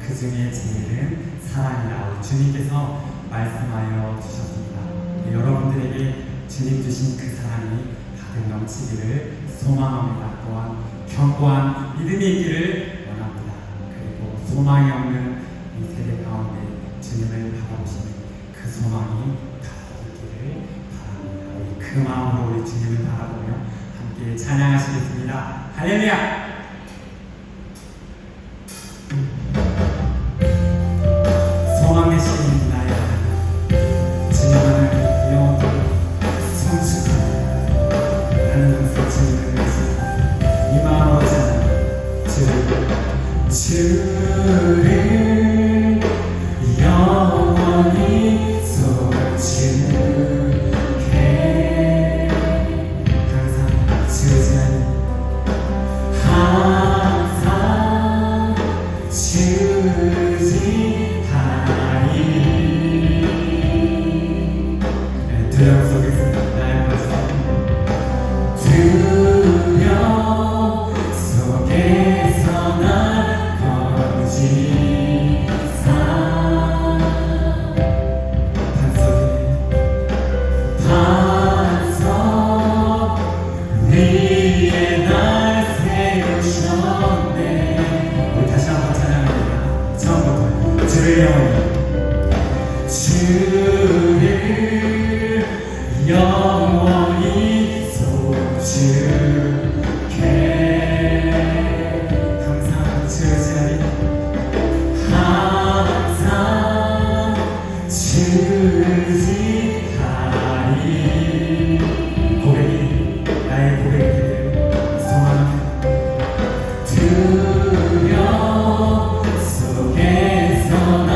그 중에 제일은 사랑이라 주님께서 말씀하여 주셨습니다. 여러분들에게 주님 주신 그 사랑이 가득 넘치기를 소망합니다. 또한 견고한 믿음이 있기를 원합니다. 그리고 소망이 없는 이 세대 가운데 주님을 바라보시는 그 소망이 가득있기를 바랍니다. 우리 그 마음으로 우리 주님을 바라보며 함께 찬양하시겠습니다. 할렐루야! 소망 되신 나의 하나님, 주님만을 영원토록 성숙하고 하는 항상 주님을 위해서 이 마음으로 찬양합니다. 주를 영원히 소중해 항상 주자니 항상 주지하리. 두려움 속에서 나의 모습 두려움 속에서 날 건지사 반석 위에 날 세우셨네. 우리 다시 한번 찬양합니다. 처음부터 주를 영원히 소중해 항상 주자리 항상 주지하리. 고백이 나의 고백이기를 소망합니다. 두려움 속에서 날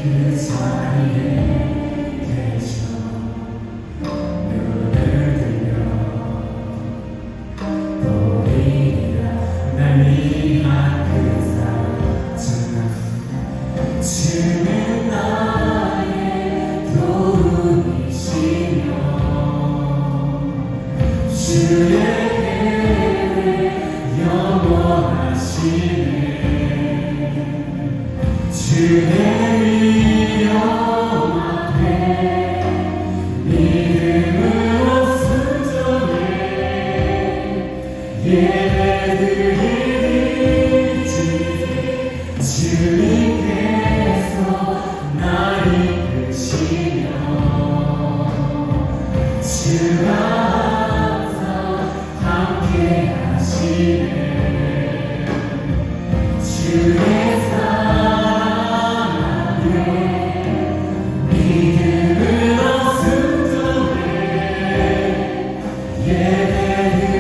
그 자리에 계셔 눈을 들며 보리라 날 위한 그 사랑 주는 나의 도움이시며 주의 영원하시네 주의 이름 앞에 믿음으로 순종해 예배드리니 주님께서 날 이끄시며 주가 항상 함께 하시네 주의 사랑에 믿음으로 순종해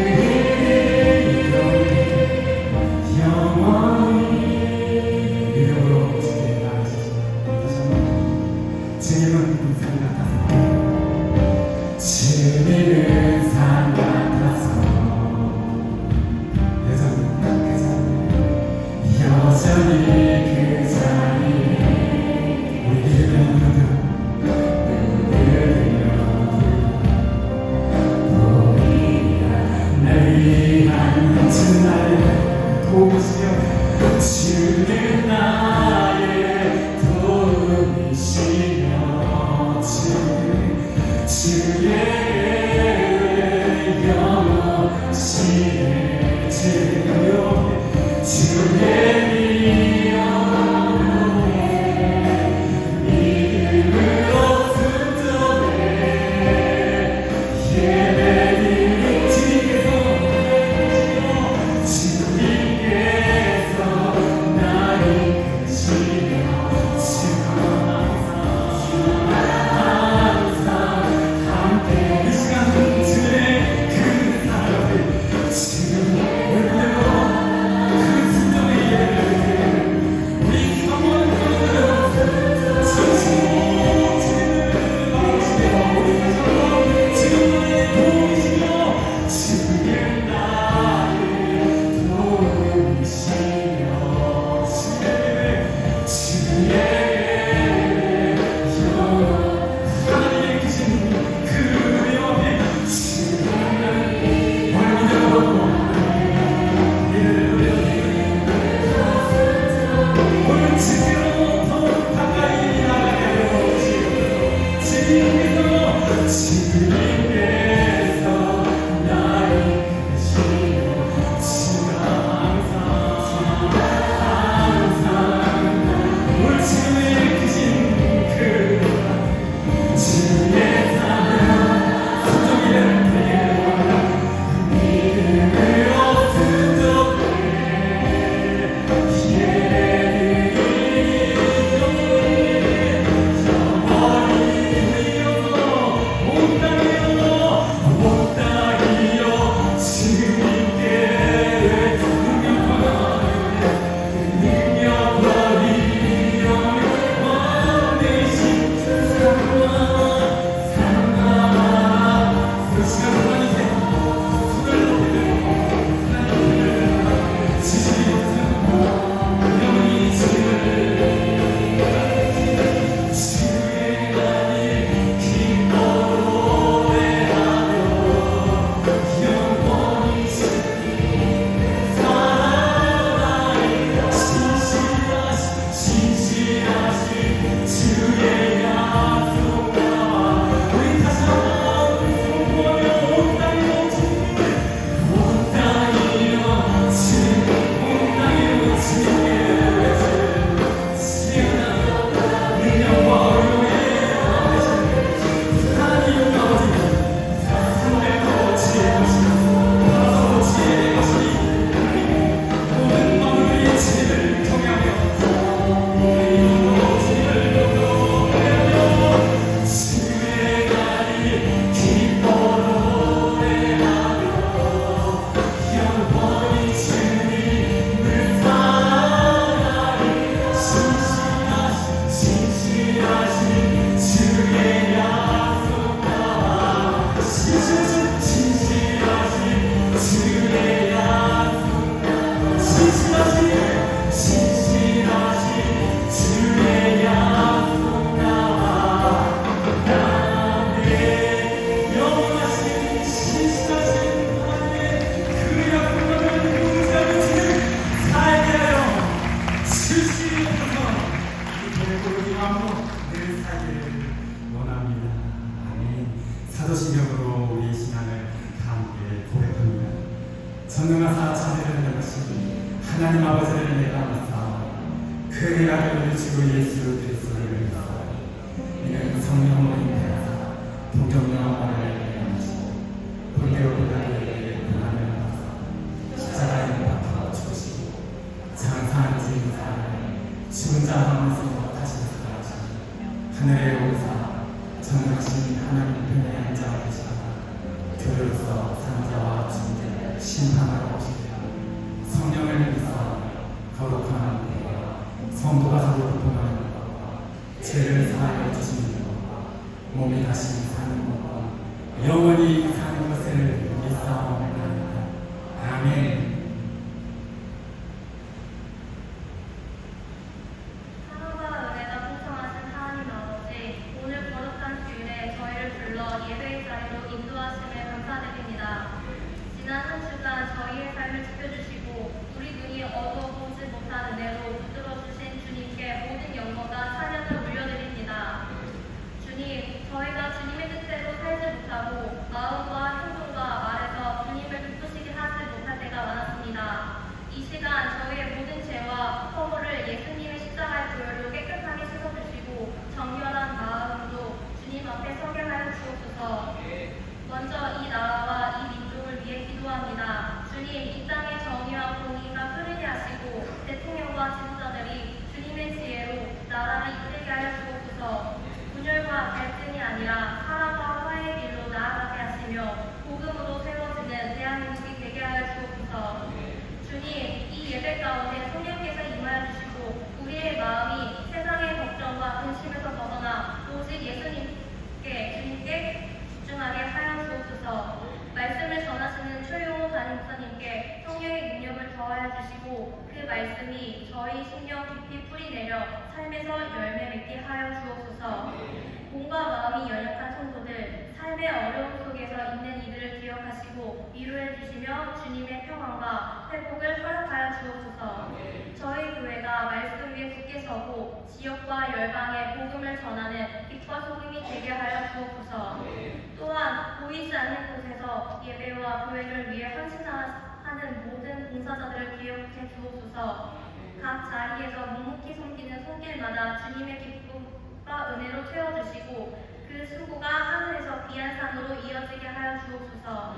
예배드리니 영원히 믿음으로 주께 나아가시죠. 다시 한번 주님은 산 같아서 주님은 산 같아서 여전히 그 자리에 우리 믿음의 눈을 보리라 날 위한 주는 나의 도움이시여 주는 나의 도움이시며 주 진실하신 주의 약속 나와 진실하신 주의 약속 진실하신 주의 약속 나와 나의 영원하신 진실하신 하나님의 그 약속을 무시하는 주님 살게 하여 주시옵소서. 이 마음으로 늘 살기를 원합니다. 아멘. 사도신경으로 우리의 신앙을 함께 고백합니다. 전능하사 자비를 베푸신 하나님 아버지를 내가 믿사 그의 아들 주 예수 그리스도를 믿사 이는 성령으로 인하여서 동정녀를 영하시고 본대로 고난에게 고난을 받사 십자가에 못 박혀 죽으시고 장사한 지인사를 죽은 자 가운데서 다시 살아나시고 하늘에 오르사 전능하신 하나님 편에 앉아 계시다가 교회로서 산자와 죽은 심판하러 오시고 성령을 믿사 거룩한 은혜와 성도가 서로 교통하는 것과 죄를 사하여 주시는 것과 몸이 다시 사는 것과 영원히 사는 것을 믿사옵나이다. 아멘. 사랑과 은혜가 풍성하신 하나님 아버지, 오늘 거룩한 주일에 저희를 불러 예배의 자리로 인도하심에 감사드립니다. 지난 한 주간 저희의 삶을 지켜주시고 우리 눈이 어두워보지 못한 은혜로 붙들어주신 주님께 모든 영광과 찬양을 올려드립니다. 주님, 저희가 주님의 뜻대로 살지 못하고 마음과 행동과 말에서 주님을 기쁘시게 하지 못할 때가 많았습니다. 이 시간 저희의 모든 죄와 허물을 예수님의 십자가의 보혈로 깨끗하게 씻어주시고 정결한 마음으로 주님 앞에 서게 하여 주옵소서. 먼저 이 나라와 이 민족을 위해 기도합니다. 주님, 이 땅의 정의와 공의가 흐르게 하시고 대통령과 지도자들이 주님의 지혜로 나라를 이끌게 하여 주옵소서. 분열과 갈등이 아니라 사랑과 화해의 길로 나아가게 하시며 복음으로 세워지는 대한민국이 되게 하여 주옵소서. 주님, 이 예배 가운데 성령께서 임하여 주시고 우리의 마음이 세상의 걱정과 근심에서 벗어나 오직 주님께 집중하게 하여 주옵소서. 말씀을 전하시는 최용호 담임 목사님께 성령의 능력을 더하여 주시고 그 말씀이 저희 심령 깊이 뿌리내려 삶에서 열매 맺게 하여 주옵소서. 몸과 마음이 연약한 성도들, 삶의 어려움 속에서 있는 이들을 기억하시고 위로해 주시며 주님의 평안과 회복을 허락하여 주옵소서. 저희 교회가 말씀 위에 굳게 서고 지역과 열방에 복음을 전하는 빛과 소금이 되게 하여 주옵소서. 또한 보이지 않는 곳에서 예배와 교회를 위해 헌신하는 모든 봉사자들을 기억해 주옵소서. 각 자리에서 묵묵히 섬기는 손길마다 주님의 기쁨과 은혜로 채워주시고 그 수고가 하늘에서 귀한 산으로 이어지게 하여 주옵소서.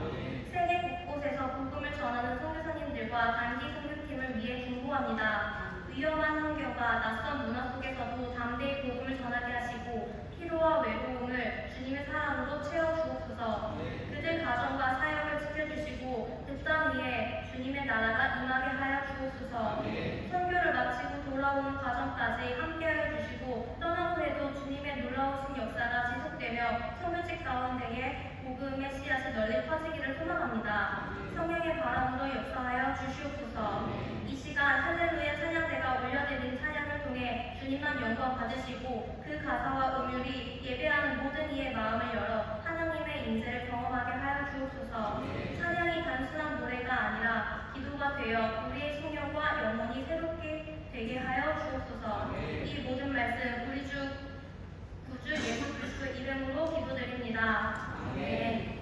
세계 곳곳에서 복음을 전하는 선교사님들과 단기 선교팀을 위해 중보합니다. 위험한 환경과 낯선 문화 속에서도 담대히 복음을 전하게 하시고 피로와 외로움을 주님의 사랑으로 채워주옵소서. 그들 가정과 사역을 지켜주시고 그 땅 위에 주님의 나라가 임하게 하여 주옵소서. 선교를 마치고 돌아오는 과정까지 함께하여 주시고 떠난 후에도 주님의 놀라우신 역사가 지속되며 선교직 가운데에 복음의 씨앗이 널리 퍼지기를 소망합니다. 성령의 바람으로 역사하여 주시옵소서. 이 시간 할렐루야 찬양대가 올려드린 찬양을 통해 주님만 영광 받으시고 그 가사와 음율이 예배하는 모든 이의 마음을 열어 하나님의 임재를 경험하게 하여 주옵소서. 찬양이 단순한 노래가 아니라 기도가 되어 우리의 성령과 영혼이 새롭게 되게 하여 주옵소서. 이 모든 말씀 우리 주 구주 예수 그리스도 이름으로 기도드립니다. 아멘.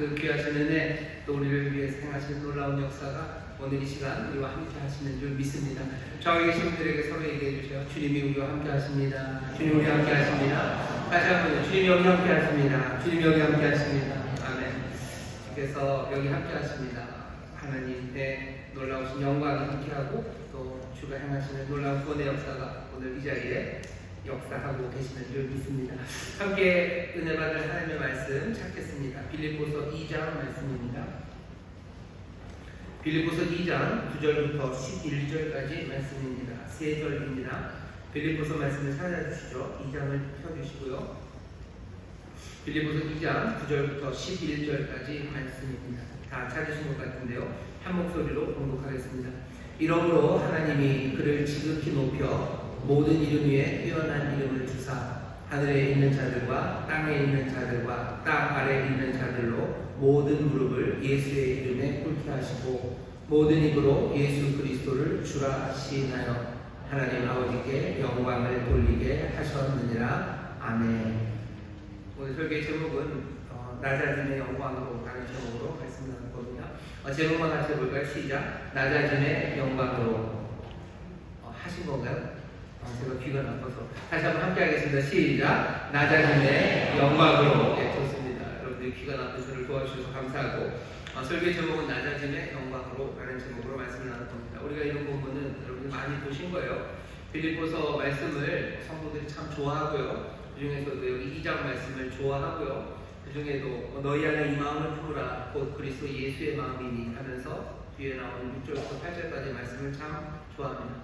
그 귀하신 은혜 또 우리를 위해서 행하신 놀라운 역사가 오늘 이 시간 우리와 함께 하시는 줄 믿습니다. 저기 계신 분들에게 서로 얘기해 주세요. 주님이 우리와 함께 하십니다. 주님이 우리와 함께 하십니다. 다시 한번 주님이 여기 함께 하십니다. 주님이 여기 함께 하십니다. 아멘. 주께서 여기 함께 하십니다. 하나님의 놀라우신 영광이 함께하고 또 주가 행하시는 놀라운 구원의 역사가 오늘 이 자리에 역사하고 계시는 줄 믿습니다. 함께 은혜 받을 하나님의 말씀 찾겠습니다. 빌립보서 2장 말씀입니다. 빌립보서 2장 9절부터 11절까지 말씀입니다. 세 절입니다. 빌립보서 말씀을 찾아주시죠. 2장을 펴주시고요. 빌립보서 2장 9절부터 11절까지 말씀입니다. 다 찾으신 것 같은데요. 한 목소리로 봉독하겠습니다. 이러므로 하나님이 그를 지극히 높여 모든 이름 위에 뛰어난 이름을 주사 하늘에 있는 자들과 땅에 있는 자들과 땅 아래에 있는 자들로 모든 무릎을 예수의 이름에 꿇게 하시고 모든 입으로 예수 그리스도를 주라 시인하여 하나님 아버지께 영광을 돌리게 하셨느니라. 아멘. 오늘 설교의 제목은 낮아짐의 영광으로 라는 제목으로 말씀 나눴거든요. 제목만 같이 해볼까요? 시작. 낮아짐의 영광으로 하신 건가요? 제가 귀가 나빠서 다시 한번 함께 하겠습니다. 시작. 낮아짐의 영광으로. 네, 좋습니다. 여러분들이 귀가 나쁜 저를 도와주셔서 감사하고 설교의 제목은 낮아짐의 영광으로 라는 제목으로 말씀을 나눌 겁니다. 우리가 이런 본문은 여러분들 많이 보신 거예요. 빌립보서 말씀을 성도들이 참 좋아하고요. 그 중에서도 여기 2장 말씀을 좋아하고요. 그 중에도 너희 안에 이 마음을 품으라 곧 그리스도 예수의 마음이니 하면서 뒤에 나오는 6절부터 8절까지 말씀을 참 좋아합니다.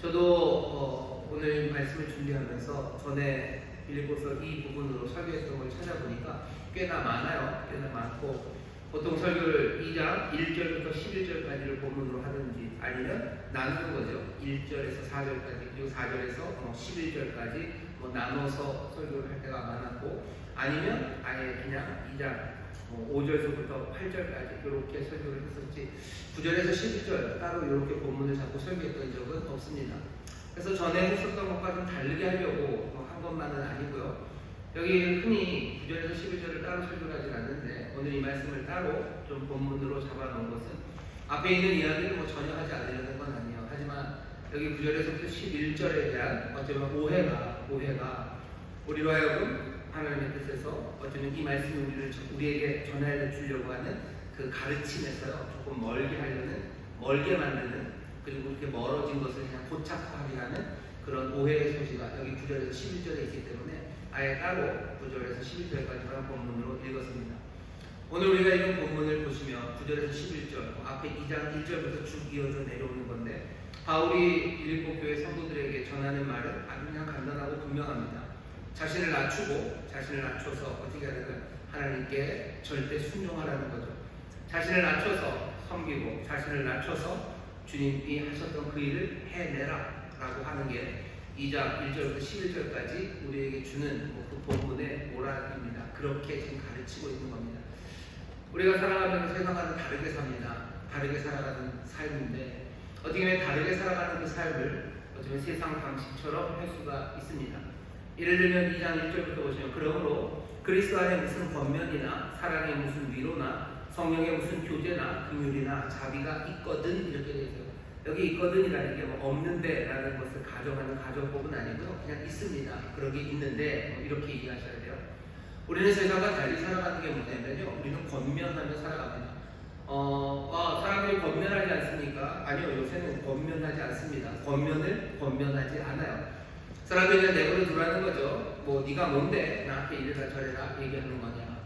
저도 오늘 말씀을 준비하면서 전에 빌립보서 이 부분으로 설교했던 걸 찾아보니까 꽤나 많아요. 꽤나 많고 보통 설교를 2장 1절부터 11절까지를 본문으로 하든지 아니면 나누는 거죠. 1절에서 4절까지 그리고 4절에서 11절까지 나눠서 설교를 할 때가 많았고 아니면 아예 그냥 2장 5절부터 8절까지 이렇게 설교를 했었지 9절에서 11절 따로 이렇게 본문을 잡고 설교했던 적은 없습니다. 그래서 전에 했었던 것과 좀 다르게 하려고 한 것만은 아니고요. 여기 흔히 9절에서 11절을 따로 설교를 하진 않는데 오늘 이 말씀을 따로 좀 본문으로 잡아놓은 것은 앞에 있는 이야기를 전혀 하지 않으려는 건 아니에요. 하지만 여기 9절에서부터 11절에 대한 어쩌면 오해가 우리로 하여금 하나님의 뜻에서 어쩌면 이 말씀이 우리에게 전해 주려고 하는 그 가르침에서요 조금 멀게 만드는 그리고 이렇게 멀어진 것을 그냥 고착화하게 하는 그런 오해의 소지가 여기 9절에서 11절에 있기 때문에 아예 따로 9절에서 11절까지만 본문으로 읽었습니다. 오늘 우리가 읽은 본문을 보시면 9절에서 11절 앞에 2장 1절부터 쭉 이어져 내려오는 건데 바울이 빌립보 교회 성도들에게 전하는 말은 아주 그냥 간단하고 분명합니다. 자신을 낮춰서 어떻게 하는 하나님께 절대 순종하라는 거죠. 자신을 낮춰서 섬기고 자신을 낮춰서 주님이 하셨던 그 일을 해내라 라고 하는 게 2장 1절부터 11절까지 우리에게 주는 그 본문의 모랄입니다. 그렇게 지금 가르치고 있는 겁니다. 우리가 살아가면서 세상과는 다르게 삽니다. 다르게 살아가는 삶인데 어떻게 보면 다르게 살아가는 그 삶을 어쩌면 세상 방식처럼 할 수가 있습니다. 예를 들면 2장 1절부터 보시면 그러므로 그리스도 안에 무슨 권면이나 사랑의 무슨 위로나 성령의 무슨 교제나 긍휼이나 자비가 있거든 이렇게 되어 있어요. 여기 있거든이라는 게 없는데 라는 것을 가정하는 가정법은 아니고요. 그냥 있습니다. 그러게 있는데 이렇게 이해하셔야 돼요. 우리는 세상과 달리 살아가는 게 뭐냐면요. 우리는 권면하며 살아갑니다. 사람들이 권면하지 않습니까? 아니요. 요새는 권면하지 않습니다. 권면하지 않아요. 사람들이 그냥 내버려 두라는 거죠. 네가 뭔데 나한테 이래라 저래라 얘기하는 거냐.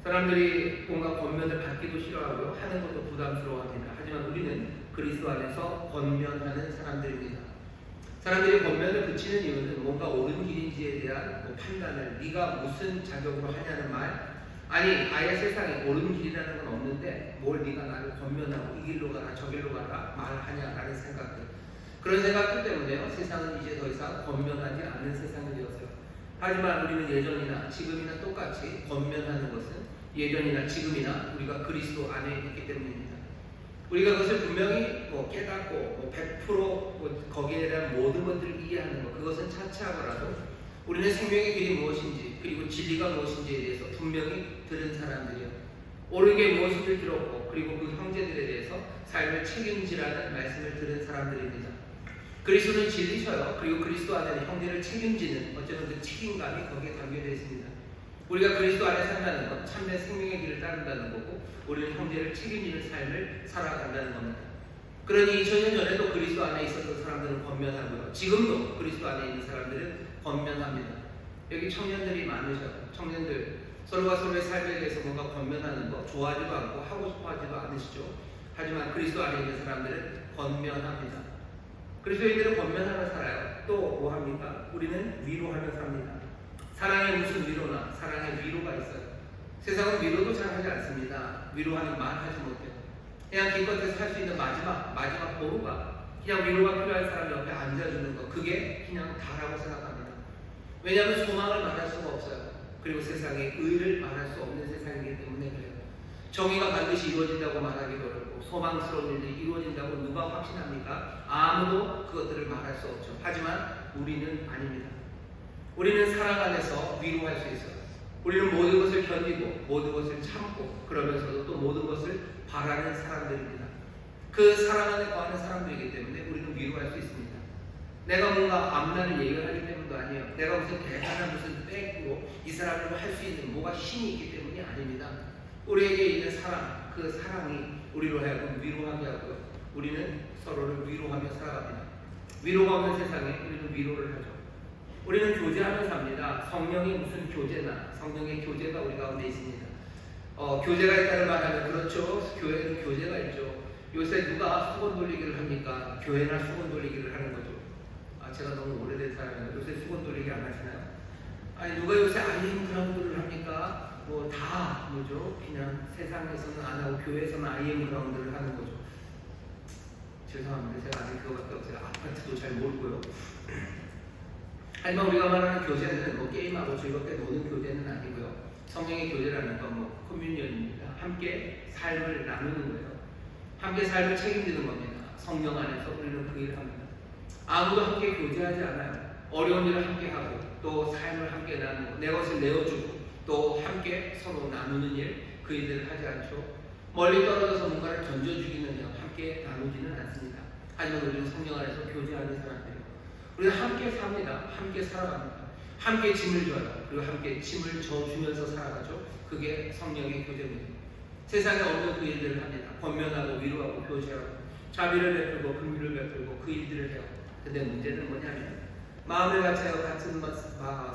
사람들이 뭔가 권면을 받기도 싫어하고요. 하는 것도 부담스러워합니다. 하지만 우리는 그리스도 안에서 권면하는 사람들입니다. 사람들이 권면을 붙이는 이유는 뭔가 옳은 길인지에 대한 판단을 네가 무슨 자격으로 하냐는 말 아니 아예 세상에 옳은 길이라는 건 없는데 뭘 네가 나를 권면하고 이 길로 가라 저 길로 가라 말하냐라는 생각들 그런 생각들 때문에요. 세상은 이제 더 이상 권면하지 않는 세상이 되었어요. 하지만 우리는 예전이나 지금이나 똑같이 권면하는 것은 예전이나 지금이나 우리가 그리스도 안에 있기 때문입니다. 우리가 그것을 분명히 깨닫고 100% 거기에 대한 모든 것들을 이해하는 것 그것은 차치하더라도 우리는 생명의 길이 무엇인지 그리고 진리가 무엇인지에 대해서 분명히 들은 사람들이요. 옳은 무엇인지 들었고 그리고 그 형제들에 대해서 삶을 책임지라는 말씀을 들은 사람들입니다. 그리스도는 진리셔요. 그리고 그리스도 안에는 형제를 책임지는 어쩌면 그 책임감이 거기에 담겨져 있습니다. 우리가 그리스도 안에 산다는 건 참된 생명의 길을 따른다는 거고 우리는 형제를 책임지는 삶을 살아간다는 겁니다. 그러니 2000년 전에도 그리스도 안에 있었던 사람들은 권면하고요. 지금도 그리스도 안에 있는 사람들은 권면합니다. 여기 청년들이 많으셔요. 청년들 서로가 서로의 삶에 대해서 뭔가 권면하는 거 좋아하지도 않고 하고 싶어 하지도 않으시죠. 하지만 그리스도 안에 있는 사람들은 권면합니다. 그리스도인들은 권면하며 살아요. 또 뭐 합니까? 우리는 위로하며 삽니다. 사랑에 무슨 위로나 사랑에 위로가 있어요. 세상은 위로도 잘 하지 않습니다. 위로하는 말 하지 못해요. 그냥 기껏해서 할 수 있는 마지막 보루가 그냥 위로가 필요한 사람 옆에 앉아주는 거 그게 그냥 다라고 생각합니다. 왜냐하면 소망을 말할 수가 없어요. 그리고 세상에 의를 말할 수 없는 세상이기 때문에 그래요. 정의가 반드시 이루어진다고 말하기도 어렵고 소망스러운 일들이 이루어진다고 누가 확신합니까? 아무도 그것들을 말할 수 없죠. 하지만 우리는 아닙니다. 우리는 사랑 안에서 위로할 수 있어요. 우리는 모든 것을 견디고 모든 것을 참고 그러면서도 또 모든 것을 바라는 사람들입니다. 그 사랑 안에 거하는 사람들이기 때문에 우리는 위로할 수 있습니다. 내가 뭔가 앞날을 예견하기 때문도 아니에요. 내가 무슨 대단한 무슨 백으로 이 사람으로 할 수 있는 뭐가 힘이 있기 때문이 아닙니다. 우리에게 있는 사랑, 그 사랑이 우리로 하여금 위로하게 하고요. 우리는 서로를 위로하며 살아갑니다. 위로가 없는 세상에 우리는 위로를 하죠. 우리는 교제하며 삽니다. 성령이 무슨 교제나 성령의 교제가 우리 가운데 있습니다. 교제가 있다는 말하면 그렇죠. 교회는 교제가 있죠. 요새 누가 수건 돌리기를 합니까? 교회나 수건 돌리기를 하는 거죠. 제가 너무 오래된 사람이에요. 요새 수건 돌리기 안 하시나요? 아니 누가 요새 IM 그라운드를 합니까? 뭐 다 뭐죠? 그냥 세상에서는 안 하고 교회에서는 IM 그라운드를 하는 거죠. 죄송합니다. 제가 아직 그거밖에 없어요. 아파트도 잘 모르고요. 하지만 우리가 말하는 교제는 뭐 게임하고 즐겁게 노는 교제는 아니고요. 성령의 교제라는 건 뭐 커뮤니언입니다. 함께 삶을 나누는 거예요. 함께 삶을 책임지는 겁니다. 성령 안에서 우리는 그 일을 합니다. 아무도 함께 교제하지 않아요. 어려운 일을 함께 하고 또 삶을 함께 나누고 내 것을 내어주고 또 함께 서로 나누는 일, 그 일들을 하지 않죠. 멀리 떨어져서 뭔가를 던져주기는 함께 나누지는 않습니다. 하지만 우리는 성령 안에서 교제하는 사람들이에요. 우리는 함께 삽니다. 함께 살아갑니다. 함께 짐을 져요. 그리고 함께 짐을 져주면서 살아가죠. 그게 성령의 교제입니다. 세상에 없는 그 일들을 합니다. 권면하고 위로하고 교제하고 자비를 베풀고 긍휼을 베풀고 그 일들을 해요. 근데 문제는 뭐냐면 마음을 같이하여 같은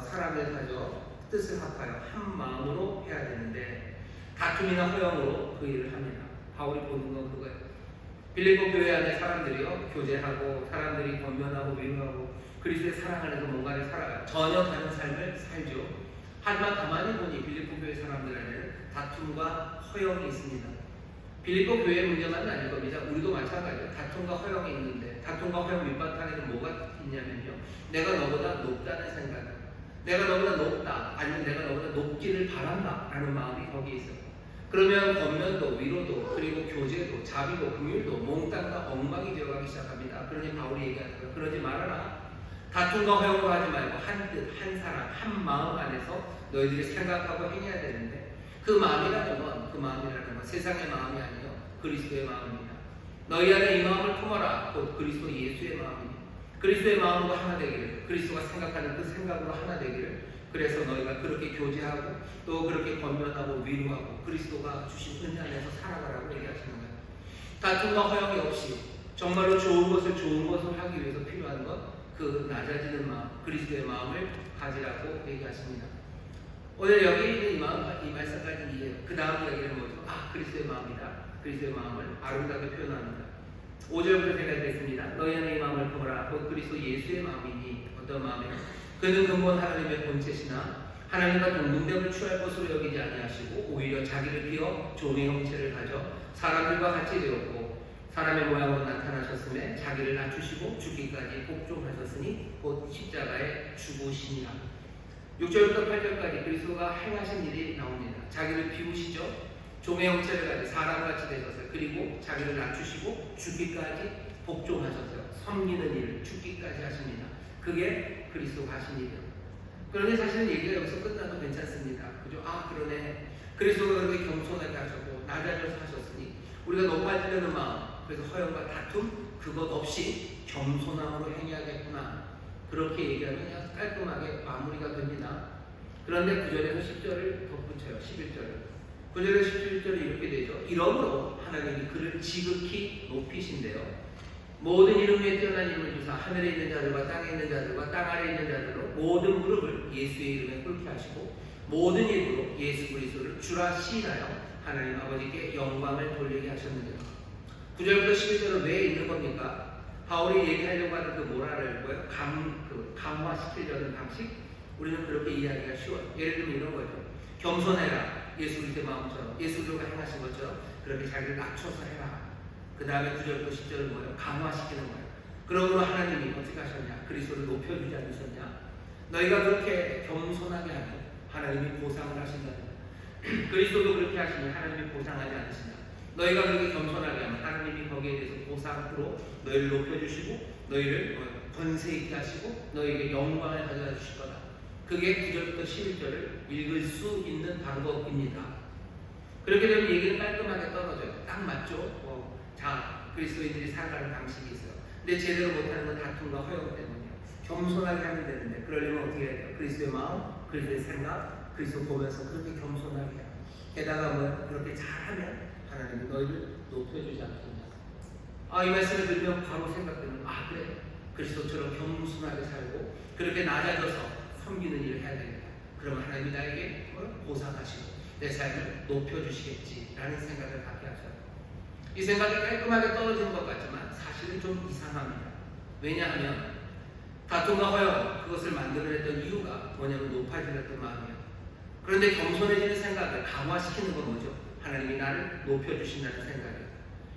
사랑을 가져 뜻을 합하여 한 마음으로 해야 되는데 다툼이나 허영으로 그 일을 합니다. 바울이 보는 건 그거예요. 빌립보 교회 안에 사람들이요 교제하고 사람들이 권면하고 위로하고 그리스도의 사랑 안에서 뭔가를 살아가요. 전혀 다른 삶을 살죠. 하지만 가만히 보니 빌립보 교회 사람들 안에는 다툼과 허영이 있습니다. 빌립보 교회의 문제만은 아닐 겁니다. 우리도 마찬가지예요. 다툼과 허영이 있는데 다툼과 허영 밑바탕에는 뭐가 있냐면요. 내가 너보다 높다는 생각, 내가 너보다 높다 아니면 내가 너보다 높기를 바란다 라는 마음이 거기에 있어요. 그러면 권면도 위로도 그리고 교제도 자비도 긍휼도 몽땅과 엉망이 되어가기 시작합니다. 그러니 바울이 얘기하는 거예요. 그러지 말아라. 다툼과 허영으로 하지 말고 한 뜻, 한 사람, 한 마음 안에서 너희들이 생각하고 행해야 되는데 그 마음이라는 건 세상의 마음이 아니요 그리스도의 마음입니다. 너희 안에 이 마음을 품어라. 곧 그리스도 예수의 마음입니다. 그리스도의 마음으로 하나 되기를, 그리스도가 생각하는 그 생각으로 하나 되기를. 그래서 너희가 그렇게 교제하고 또 그렇게 권면하고 위로하고 그리스도가 주신 은혜 안에서 살아가라고 얘기하시는 거예요. 다툼과 허영이 없이 정말로 좋은 것을 하기 위해서 필요한 것, 그 낮아지는 마음, 그리스도의 마음을 가지라고 얘기하십니다. 오늘 여기 있는 이 말씀까지 이해해요. 그 다음 이야기는 뭐죠? 그리스도의 마음이다. 그리스도의 마음을 아름답게 표현합니다. 5절부터 제가 읽겠습니다. 너희 안에 이 마음을 품어라. 곧 그리스도 예수의 마음이니 어떤 마음이요? 그는 근본 하나님의 본체시나 하나님과 동등됨을 취할 것으로 여기지 아니하시고 오히려 자기를 비워 종의 형체를 가져 사람들과 같이 되었고 사람의 모양으로 나타나셨음에 자기를 낮추시고 죽기까지 복종하셨으니 곧 십자가에 죽으시니라. 6절부터 8절까지 그리스도가 행하신 일이 나옵니다. 자기를 비우시죠. 종의 형체를 가지고 사람같이 되셨어요. 그리고 자기를 낮추시고 죽기까지 복종하셨어요. 섬기는 일을 죽기까지 하십니다. 그게 그리스도가 하신 일이에요. 그런데 사실은 얘기가 여기서 끝나도 괜찮습니다. 그죠? 아, 그러네. 그리스도가 그렇게 겸손하게 하셨고 낮아져서 하셨으니 우리가 높아지려는 마음, 그래서 허영과 다툼 그것 없이 겸손함으로 행해야겠구나. 그렇게 얘기하면 그냥 깔끔하게 마무리가 됩니다. 그런데 9절에서 10절을 덧붙여요. 11절을. 9절에서 11절이 이렇게 되죠. 이러므로 하나님이 그를 지극히 높이신대요. 모든 이름 위에 뛰어난 이름을 주사 하늘에 있는 자들과 땅에 있는 자들과 땅 아래에 있는 자들로 모든 무릎을 예수의 이름에 꿇게 하시고 모든 입으로 예수 그리스도를 주라 시인하여 하나님 아버지께 영광을 돌리게 하셨느니라. 9절부터 11절은 왜 있는 겁니까? 바울이 얘기하려고 하는 그 모라를 뭐예요? 강화시키려는 방식? 우리는 그렇게 이해하기가 쉬워요. 예를 들면 이런 거죠. 겸손해라. 예수 그리스도의 마음처럼 예수 그리스도가 행하신 것처럼 그렇게 자기를 낮춰서 해라. 그 다음에 9절부터 10절은 뭐예요? 강화시키는 거예요. 그러므로 하나님이 어떻게 하셨냐? 그리스도를 높여주지 않으셨냐? 너희가 그렇게 겸손하게 하면 하나님이 보상을 하신다는 거예요. 그리스도도 그렇게 하시니 하나님이 보상하지 않으시냐? 너희가 그렇게 겸손하게 하면 하나님이 거기에 대해서 보상으로 너희를 높여주시고 너희를 권세 있게 하시고 너희에게 영광을 가져다 주실 거다. 그게 9절부터 11절을 읽을 수 있는 방법입니다. 그렇게 되면 얘기는 깔끔하게 떨어져요. 딱 맞죠? 자, 그리스도인들이 살아가는 방식이 있어요. 근데 제대로 못하는 건 다툼과 허영 때문이에요. 겸손하게 하면 되는데 그러려면 어떻게 해야 돼요? 그리스도의 마음, 그리스도의 생각, 그리스도 보면서 그렇게 겸손하게 해요. 게다가 뭐 그렇게 잘하면 하나님이 너희를 높여주지 않겠냐. 이 말씀을 들으면 바로 생각되는 그래, 그리스도처럼 겸손하게 살고 그렇게 낮아져서 섬기는 일을 해야 되겠다. 그러면 하나님이 나에게 보상하시고 내 삶을 높여주시겠지라는 생각을 갖게 하셔요. 이 생각이 깔끔하게 떨어지는 것 같지만 사실은 좀 이상합니다. 왜냐하면 다툼과 허영 그것을 만들어냈던 이유가 뭐냐면 높아지려던 마음이에요. 그런데 겸손해지는 생각을 강화시키는 건 뭐죠? 하나님이 나를 높여주신다는 생각이에요.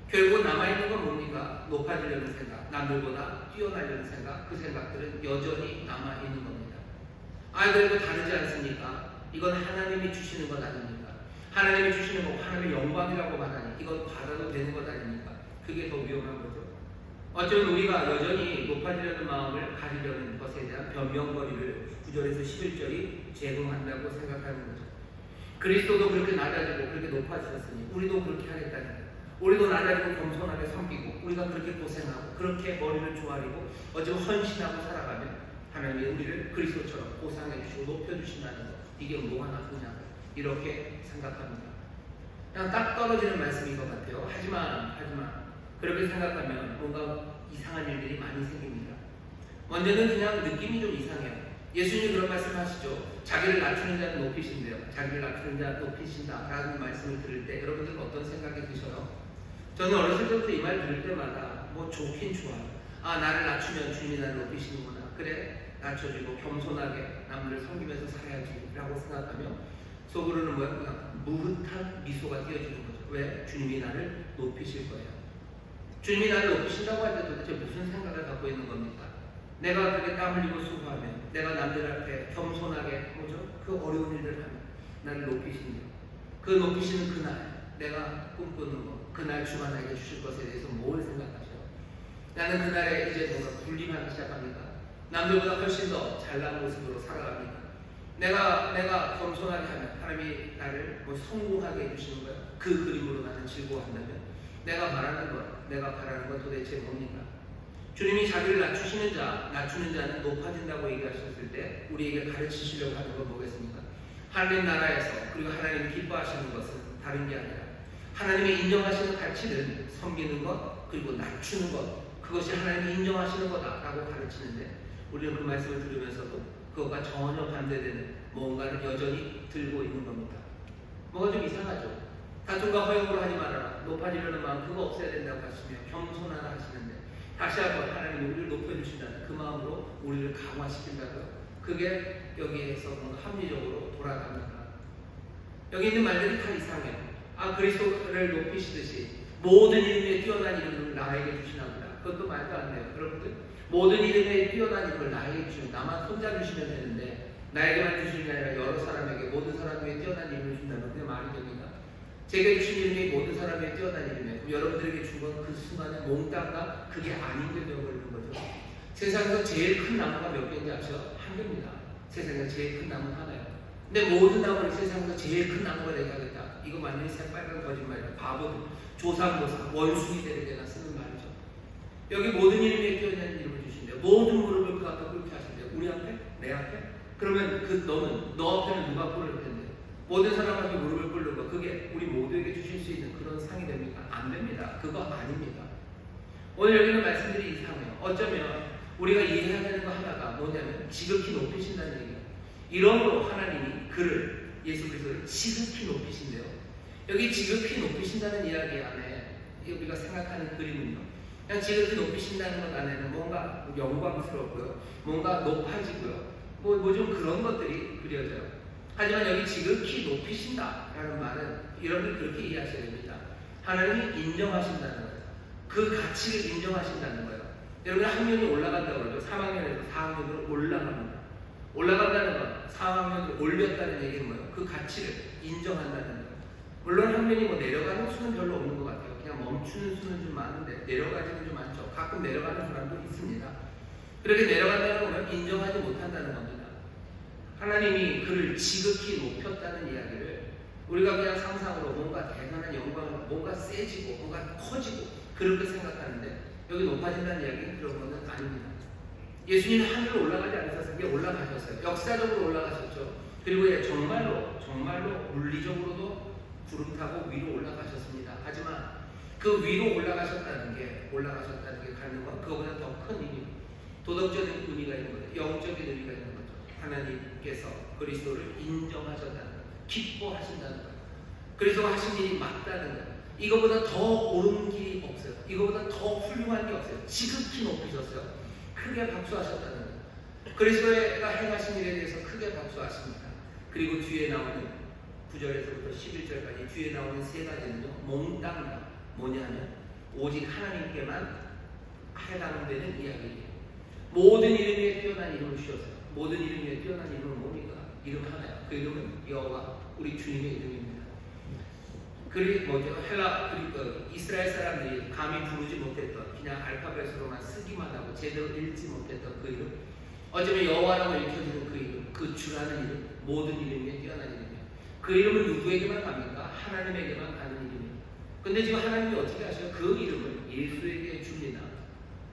결국 남아있는 건 뭡니까? 높아지려는 생각, 남들보다 뛰어나려는 생각, 그 생각들은 여전히 남아있는 겁니다. 그래도 다르지 않습니까? 이건 하나님이 주시는 것 아닙니까? 하나님이 주시는 거 하나님의 영광이라고 말하니 이건 받아도 되는 것 아닙니까? 그게 더 위험한 거죠. 어쩌면 우리가 여전히 높아지려는 마음을 가지려는 것에 대한 변명거리를 9절에서 11절이 제공한다고 생각하는 거죠. 그리스도도 그렇게 낮아지고 그렇게 높아지셨으니 우리도 그렇게 하겠다는 거예요. 우리도 낮아지고 겸손하게 섬기고 우리가 그렇게 고생하고 그렇게 머리를 조아리고 어쩌면 헌신하고 살아가면 하나님이 우리를 그리스도처럼 보상해 주시고 높여주신다는 것, 이게 뭐가 나쁘냐 이렇게 생각합니다. 그냥 딱 떨어지는 말씀인 것 같아요. 하지만 그렇게 생각하면 뭔가 이상한 일들이 많이 생깁니다. 먼저는 그냥 느낌이 좀 이상해요. 예수님이 그런 말씀하시죠. 자기를 낮추는 자는 높이신대요. 자기를 낮추는 자 높이신다라는 말씀을 들을 때 여러분들은 어떤 생각이 드셔요? 저는 어렸을 때부터 이 말 들을 때마다 좋긴 좋아요. 나를 낮추면 주님이 나를 높이시는구나. 그래, 낮춰지고 겸손하게 남들을 섬기면서 살아야지 라고 생각하며 속으로는 그냥 무흐한 미소가 띄어지는 거죠. 왜? 주님이 나를 높이실 거예요. 주님이 나를 높이신다고 할 때 도대체 무슨 생각을 갖고 있는 겁니까? 내가 그렇게 땀 흘리고 수고하면 내가 남들 앞에 겸손하게 그 어려운 일을 하면 나를 높이신다. 그 높이시는 그날 내가 꿈꾸는 것, 그날 주가 나에게 주실 것에 대해서 뭘 생각하셔요? 나는 그날에 이제 뭔가 군림하기 시작합니다. 남들보다 훨씬 더 잘난 모습으로 살아갑니다. 내가 겸손하게 하면 하나님이 나를 성공하게 해주시는 거예요. 그 그림으로 나는 즐거워한다면 내가 바라는 건 도대체 뭡니까? 주님이 자기를 낮추는 자는 높아진다고 얘기하셨을 때 우리에게 가르치시려고 하는 건 뭐겠습니까? 하나님 나라에서 그리고 하나님이 기뻐하시는 것은 다른 게 아니라 하나님이 인정하시는 가치는 섬기는 것 그리고 낮추는 것, 그것이 하나님이 인정하시는 거다라고 가르치는데 우리는 그 말씀을 들으면서도 그것과 전혀 반대되는 뭔가를 여전히 들고 있는 겁니다. 뭐가 좀 이상하죠? 다툼과 허영으로 하지 말아라, 높아지려는 마음 그거 없애야 된다고 하시며 겸손하라 하시는데 다시 한번 하나님이 우리를 높여주신다는 그 마음으로 우리를 강화시킨다고요. 그게 여기에서 뭔가 합리적으로 돌아갑니다. 여기 있는 말들이 다 이상해요. 그리스도를 높이시듯이 모든 이름에 뛰어난 이름을 나에게 주시나 보다. 그것도 말도 안 돼요. 여러분들 모든 이름에 뛰어난 이름을 나에게 주시면 나만 혼자 주시면 되는데 나에게만 주시는 게 아니라 여러 사람에게 모든 사람에게 뛰어난 이름을 준다면 그게 말이 됩니다. 제게 주신 이름이 모든 사람에게 뛰어난 이름이에요. 여러분들에게 준 건 그 순간에 몽땅가 그게 아닌 게 되어버리는 거죠. 세상에서 제일 큰 나무가 몇 개인지 아시죠? 한 개입니다. 세상에서 제일 큰 나무는 하나예요. 근데 모든 나무를 세상에서 제일 큰 나무가 되게 하겠다. 이거 완전히 새빨간 거짓말이에요. 바보들, 조상모사, 원숭이들에게나 쓰는 말이죠. 여기 모든 이름에 끼어있는 이름을 주신대요. 모든 무릎을 그 앞에 꿇게 하신대요. 우리 앞에? 내 앞에? 그러면 너는, 너 앞에는 누가 꿇을 텐데? 모든 사람 앞에 무릎을 꿇는 거, 그게 우리 모두에게 주실 수 있는 그런 상이 됩니까? 안 됩니다. 그거 아닙니다. 오늘 여기 있는 말씀들이 이상해요. 어쩌면 우리가 이해해야 되는 거 하나가 뭐냐면 지극히 높이신다는 얘기예요. 이러므로 하나님이 그를, 예수 그리스도를 지극히 높이신대요. 여기 지극히 높이신다는 이야기 안에 우리가 생각하는 그림은요, 그냥 지극히 높이신다는 것 안에는 뭔가 영광스럽고요, 뭔가 높아지고요, 뭐 좀 그런 것들이 그려져요. 하지만 여기 지극히 높이신다라는 말은 여러분이 그렇게 이해하셔야 됩니다. 하나님이 인정하신다는 거예요. 그 가치를 인정하신다는 거예요. 여러분 학년이 올라간다고 그러죠. 3학년에서 4학년으로 올라갑니다. 올라간다는 건 4학년으로 올렸다는 얘기는 뭐예요? 그 가치를 인정한다는 거예요. 물론 학년이 뭐 내려가는 수는 별로 없는 것 같아요. 그냥 멈추는 수는 좀 많은데 내려가지는 좀 많죠. 가끔 내려가는 사람도 있습니다. 그렇게 내려간다는 건 인정하지 못한다는 겁니다. 하나님이 그를 지극히 높였다는 이야기를 우리가 그냥 상상으로 뭔가 대단한 영광으로 뭔가 세지고 뭔가 커지고 그렇게 생각하는데 여기 높아진다는 이야기는 그런 것은 아닙니다. 예수님은 하늘로 올라가지 않으셨어요. 올라가셨어요. 역사적으로 올라가셨죠. 그리고 정말로 물리적으로도 구름 타고 위로 올라가셨습니다. 하지만 그 위로 올라가셨다는 게 가는 건 그거보다 더 큰 의미, 도덕적인 의미가 있는 거죠. 영적인 의미가 있는 거죠. 하나님께서 그리스도를 인정하셨다는 거예요. 기뻐하신다는 거예요. 그리스도가 하신 일이 맞다는 거예요. 이거보다 더 옳은 길이 없어요. 이거보다 더 훌륭한 게 없어요. 지극히 높이셨어요. 크게 박수하셨다는 거예요. 그리스도가 행하신 일에 대해서 크게 박수하십니다. 그리고 뒤에 나오는 9절에서부터 11절까지 뒤에 나오는 세 가지는요, 몽땅 뭐냐면 오직 하나님께만 해당되는 이야기예요. 모든 이름 위에 뛰어난 이름을 주셨어요. 모든 이름 위에 뛰어난 이름은 뭡니까? 이름 하나요. 그 이름은 여호와, 우리 주님의 이름입니다. 그리고 이스라엘 사람들이 감히 부르지 못했던, 그냥 알파벳으로만 쓰기만 하고 제대로 읽지 못했던 그 이름, 어쩌면 여호와라고 읽혀지는 그 이름, 그 주라는 이름, 모든 이름 위에 뛰어난 이름이에요. 그 이름은 누구에게만 갑니까? 하나님에게만 가는 이름이에요. 근데 지금 하나님이 어떻게 하셔요? 그 이름을 예수에게 줍니다.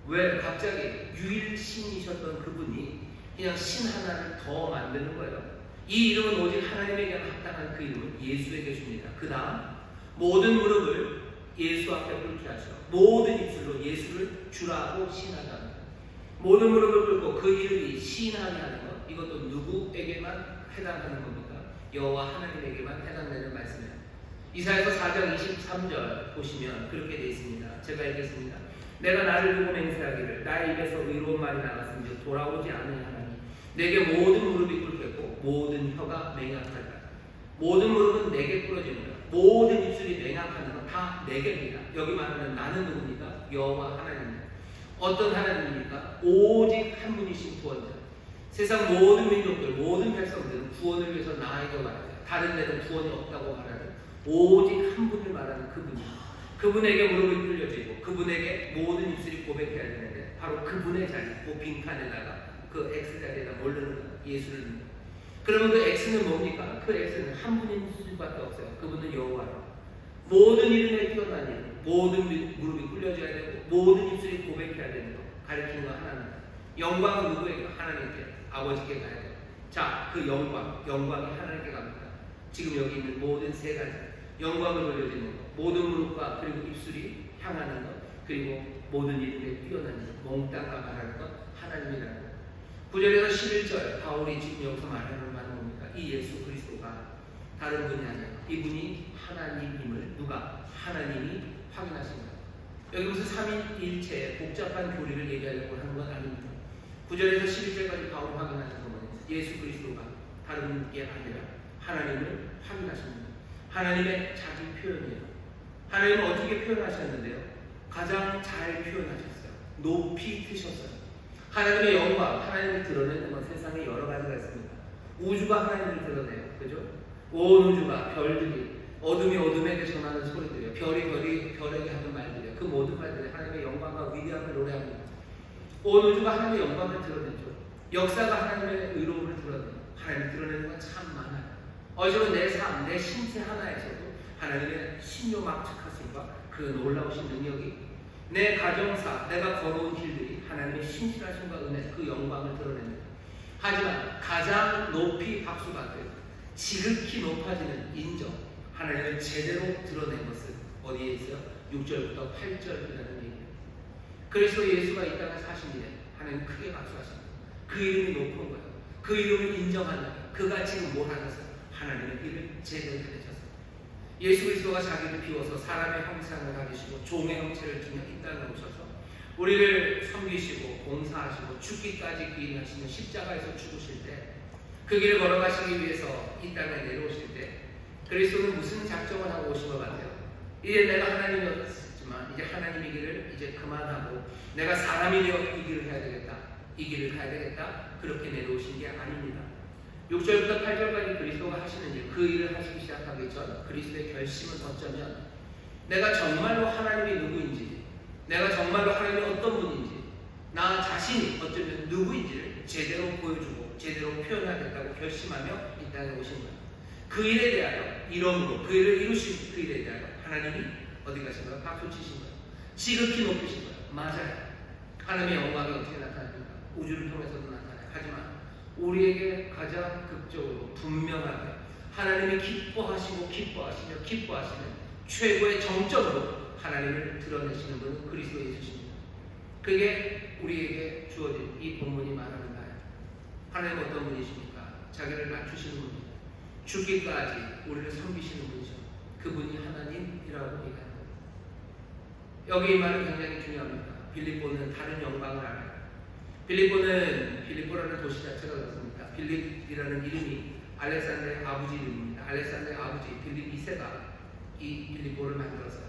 왜? 갑자기 유일신이셨던 그분이 그냥 신 하나를 더 만드는 거예요. 이 이름은 오직 하나님에게만 합당한 그 이름을 예수에게 줍니다. 그 다음 모든 무릎을 예수 앞에 꿇게 하셔. 모든 입술로 예수를 주라고 시인하다. 모든 무릎을 꿇고 그 이름이 시인하게 하는 것, 이것도 누구에게만 해당하는 겁니까? 여호와 하나님에게만 해당되는 말씀이에요. 이사야서 4장 23절 보시면 그렇게 되어 있습니다. 제가 읽겠습니다. 내가 나를 두고 맹세하기를 나의 입에서 의로운 말이 나갔은지 돌아오지 않은 하나님, 내게 모든 무릎이 꿇겠고 모든 혀가 맹약하리라. 모든 무릎은 내게 꿇어집니다. 모든 입술이 맹약하는 건 다 내게입니다. 여기 말하는 나는 누굽니까? 여호와 하나님입니다. 어떤 하나님입니까? 오직 한 분이신 구원자. 세상 모든 민족들, 모든 백성들은 구원을 위해서 나에게 와야 돼요. 다른 데는 구원이 없다고 말하는 오직 한 분을 말하는 그분입니다. 그분에게 무릎이 꿇려지고 그분에게 모든 입술이 고백해야 되는데 바로 그분의 자리, 그 빈칸에다가 그 X 자리에다 모르는 예수를 믿는. 그러면 그 X는 뭡니까? 그 X는 한 분인 수밖에 없어요. 그분은 여호와로. 모든 이름에 뛰어난 이름, 모든 무릎이 꿇려져야 되고 모든 입술이 고백해야 되는 거 가리키는 거 하나는 영광은 누구에게? 하나님께, 아버지께 가야 돼요. 자, 그 영광이 하나님께 갑니다. 지금 여기 있는 모든 세 가지 영광을 돌려주는 것, 모든 무릎과 그리고 입술이 향하는 것, 그리고 모든 이름에 뛰어난 것, 몽땅과 말하는 것, 하나님이라는 것. 9절에서 11절 바울이 지금 여기서 말하는 말은 뭡니까? 이 예수 그리스도가 다른 분이 아니라 이분이 하나님임을 누가? 하나님이 확인하신 것. 여기 무슨 삼위일체의 복잡한 교리를 얘기하려고 하는 건 아닙니다. 9절에서 11절까지 바울이 확인하는 것은 예수 그리스도가 다른 게 아니라 하나님을 확인하십니다. 하나님의 자기 표현이에요. 하나님은 어떻게 표현하셨는데요? 가장 잘 표현하셨어요. 높이 트셨어요. 하나님의 영광, 하나님을 드러내는 건 세상에 여러 가지가 있습니다. 우주가 하나님을 드러내요. 그죠? 온 우주가, 별들이, 어둠이 어둠에게 전하는 소리들이요. 별이 별에게 하는 말들이요. 그 모든 말들이 하나님의 영광과 위대함을 노래합니다. 온 우주가 하나님의 영광을 드러내죠. 역사가 하나님의 의로움을 하나님이 드러내는 건 참 많아요. 어쩌면 내 삶, 내 신체 하나에서도 하나님의 신묘막측하심과 그 놀라우신 능력이 내 가정사, 내가 걸어온 길들이 하나님의 신실하심과 은혜, 그 영광을 드러냅니다. 하지만 가장 높이 박수받을 지극히 높아지는 인정, 하나님을 제대로 드러낸 것은 어디에 있어요? 6절부터 8절이라는 얘기입니다. 그리스도 예수가 이 땅에 사신 일에 하나님 크게 박수하십니다. 그 이름이 높은 거예요. 그 이름을 인정하는, 그가 지금 뭘 하셔서 하나님의 일을 제대로 해내셨어요. 예수 그리스도가 자기를 비워서 사람의 형상을 가지시고 종의 형체를 지며 이 땅에 오셔서 우리를 섬기시고 봉사하시고 죽기까지 기인하시는 십자가에서 죽으실 때, 그 길을 걸어가시기 위해서 이 땅에 내려오실 때 그리스도는 무슨 작정을 하고 오신 것 같아요? 이제 내가 하나님이었지만 이제 하나님이기를 이제 그만하고 내가 사람이 되어 이 길을 해야 되겠다, 이 길을 가야 되겠다, 그렇게 내려오신 게 아닙니다. 6절부터 8절까지 그리스도가 하시는 일, 그 일을 하시기 시작하기 전 그리스도의 결심은 어쩌면 내가 정말로 하나님이 누구인지, 내가 정말로 하나님이 어떤 분인지, 나 자신이 어쩌면 누구인지를 제대로 보여주고 제대로 표현하겠다고 결심하며 이 땅에 오신 거예요. 그 일에 대하여 이름으로 그 일을 이루신 그 일에 대하여 하나님이 어디 가신 거예요? 박수 치신 거예요. 지극히 높이신 거예요. 맞아요. 하나님의 영광이 어떻게 나타납니까? 우주를 통해서도 나타나요. 하지만 우리에게 가장 극적으로 분명하게 하나님이 기뻐하시고 기뻐하시며 기뻐하시는 최고의 정점으로 하나님을 드러내시는 분은 그리스도 예수십니다. 그게 우리에게 주어진 이 본문이 말하는 바예요. 하나님 어떤 분이십니까? 자기를 낮추시는 분이죠. 죽기까지 우리를 섬기시는 분이죠. 그분이 하나님이라고 얘기합니다. 여기 이 말은 굉장히 중요합니다. 빌립보는 다른 영광을 알아요. 빌립보라는 도시 자체가 그렇습니다. 빌립이라는 이름이 알렉산더의 아버지 이름입니다. 알렉산더의 아버지 빌립 2세가 이 빌립보를 만들었어요.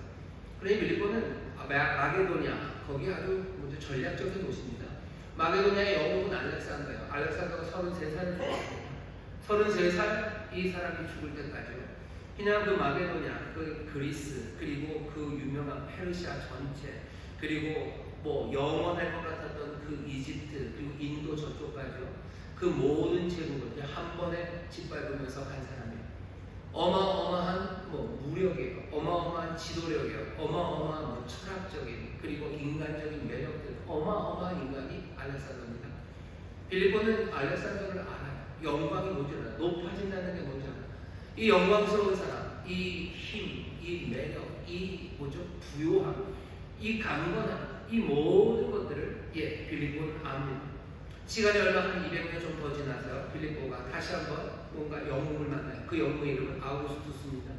그러니 빌립보는 마게도냐, 거기 아주 전략적인 도시입니다. 마게도냐의 영국은 알렉산더예요. 알렉산더가 33살을 죽었습니다. 33살 이 사람이 죽을 때까지요. 그냥 그 마게도냐, 그 그리스, 그리고 그 유명한 페르시아 전체, 그리고 뭐 영원할 것 같았던 그 이집트, 그리고 인도 저쪽까지요. 그 모든 제국을 한 번에 짓밟으면서 간 사람이에요. 어마어마한 무력이에요. 어마어마한 지도력이에요. 어마어마한 철학적인 그리고 인간적인 매력들, 어마어마한 인간이 알렉산더입니다. 빌립보는 알렉산더를 알아요. 영광이 뭔지 알아요. 높아진다는 게 뭔지 알아요. 이 영광스러운 사람, 이 힘, 이 매력, 이 부요함, 이 강건함, 이 모든 것들을 빌립보는 압니다. 시간이 얼마 한 200년 좀 더 지나서 빌립보가 다시 한번 뭔가 영웅을 만나요. 그 영웅의 이름은 아우구스투스입니다.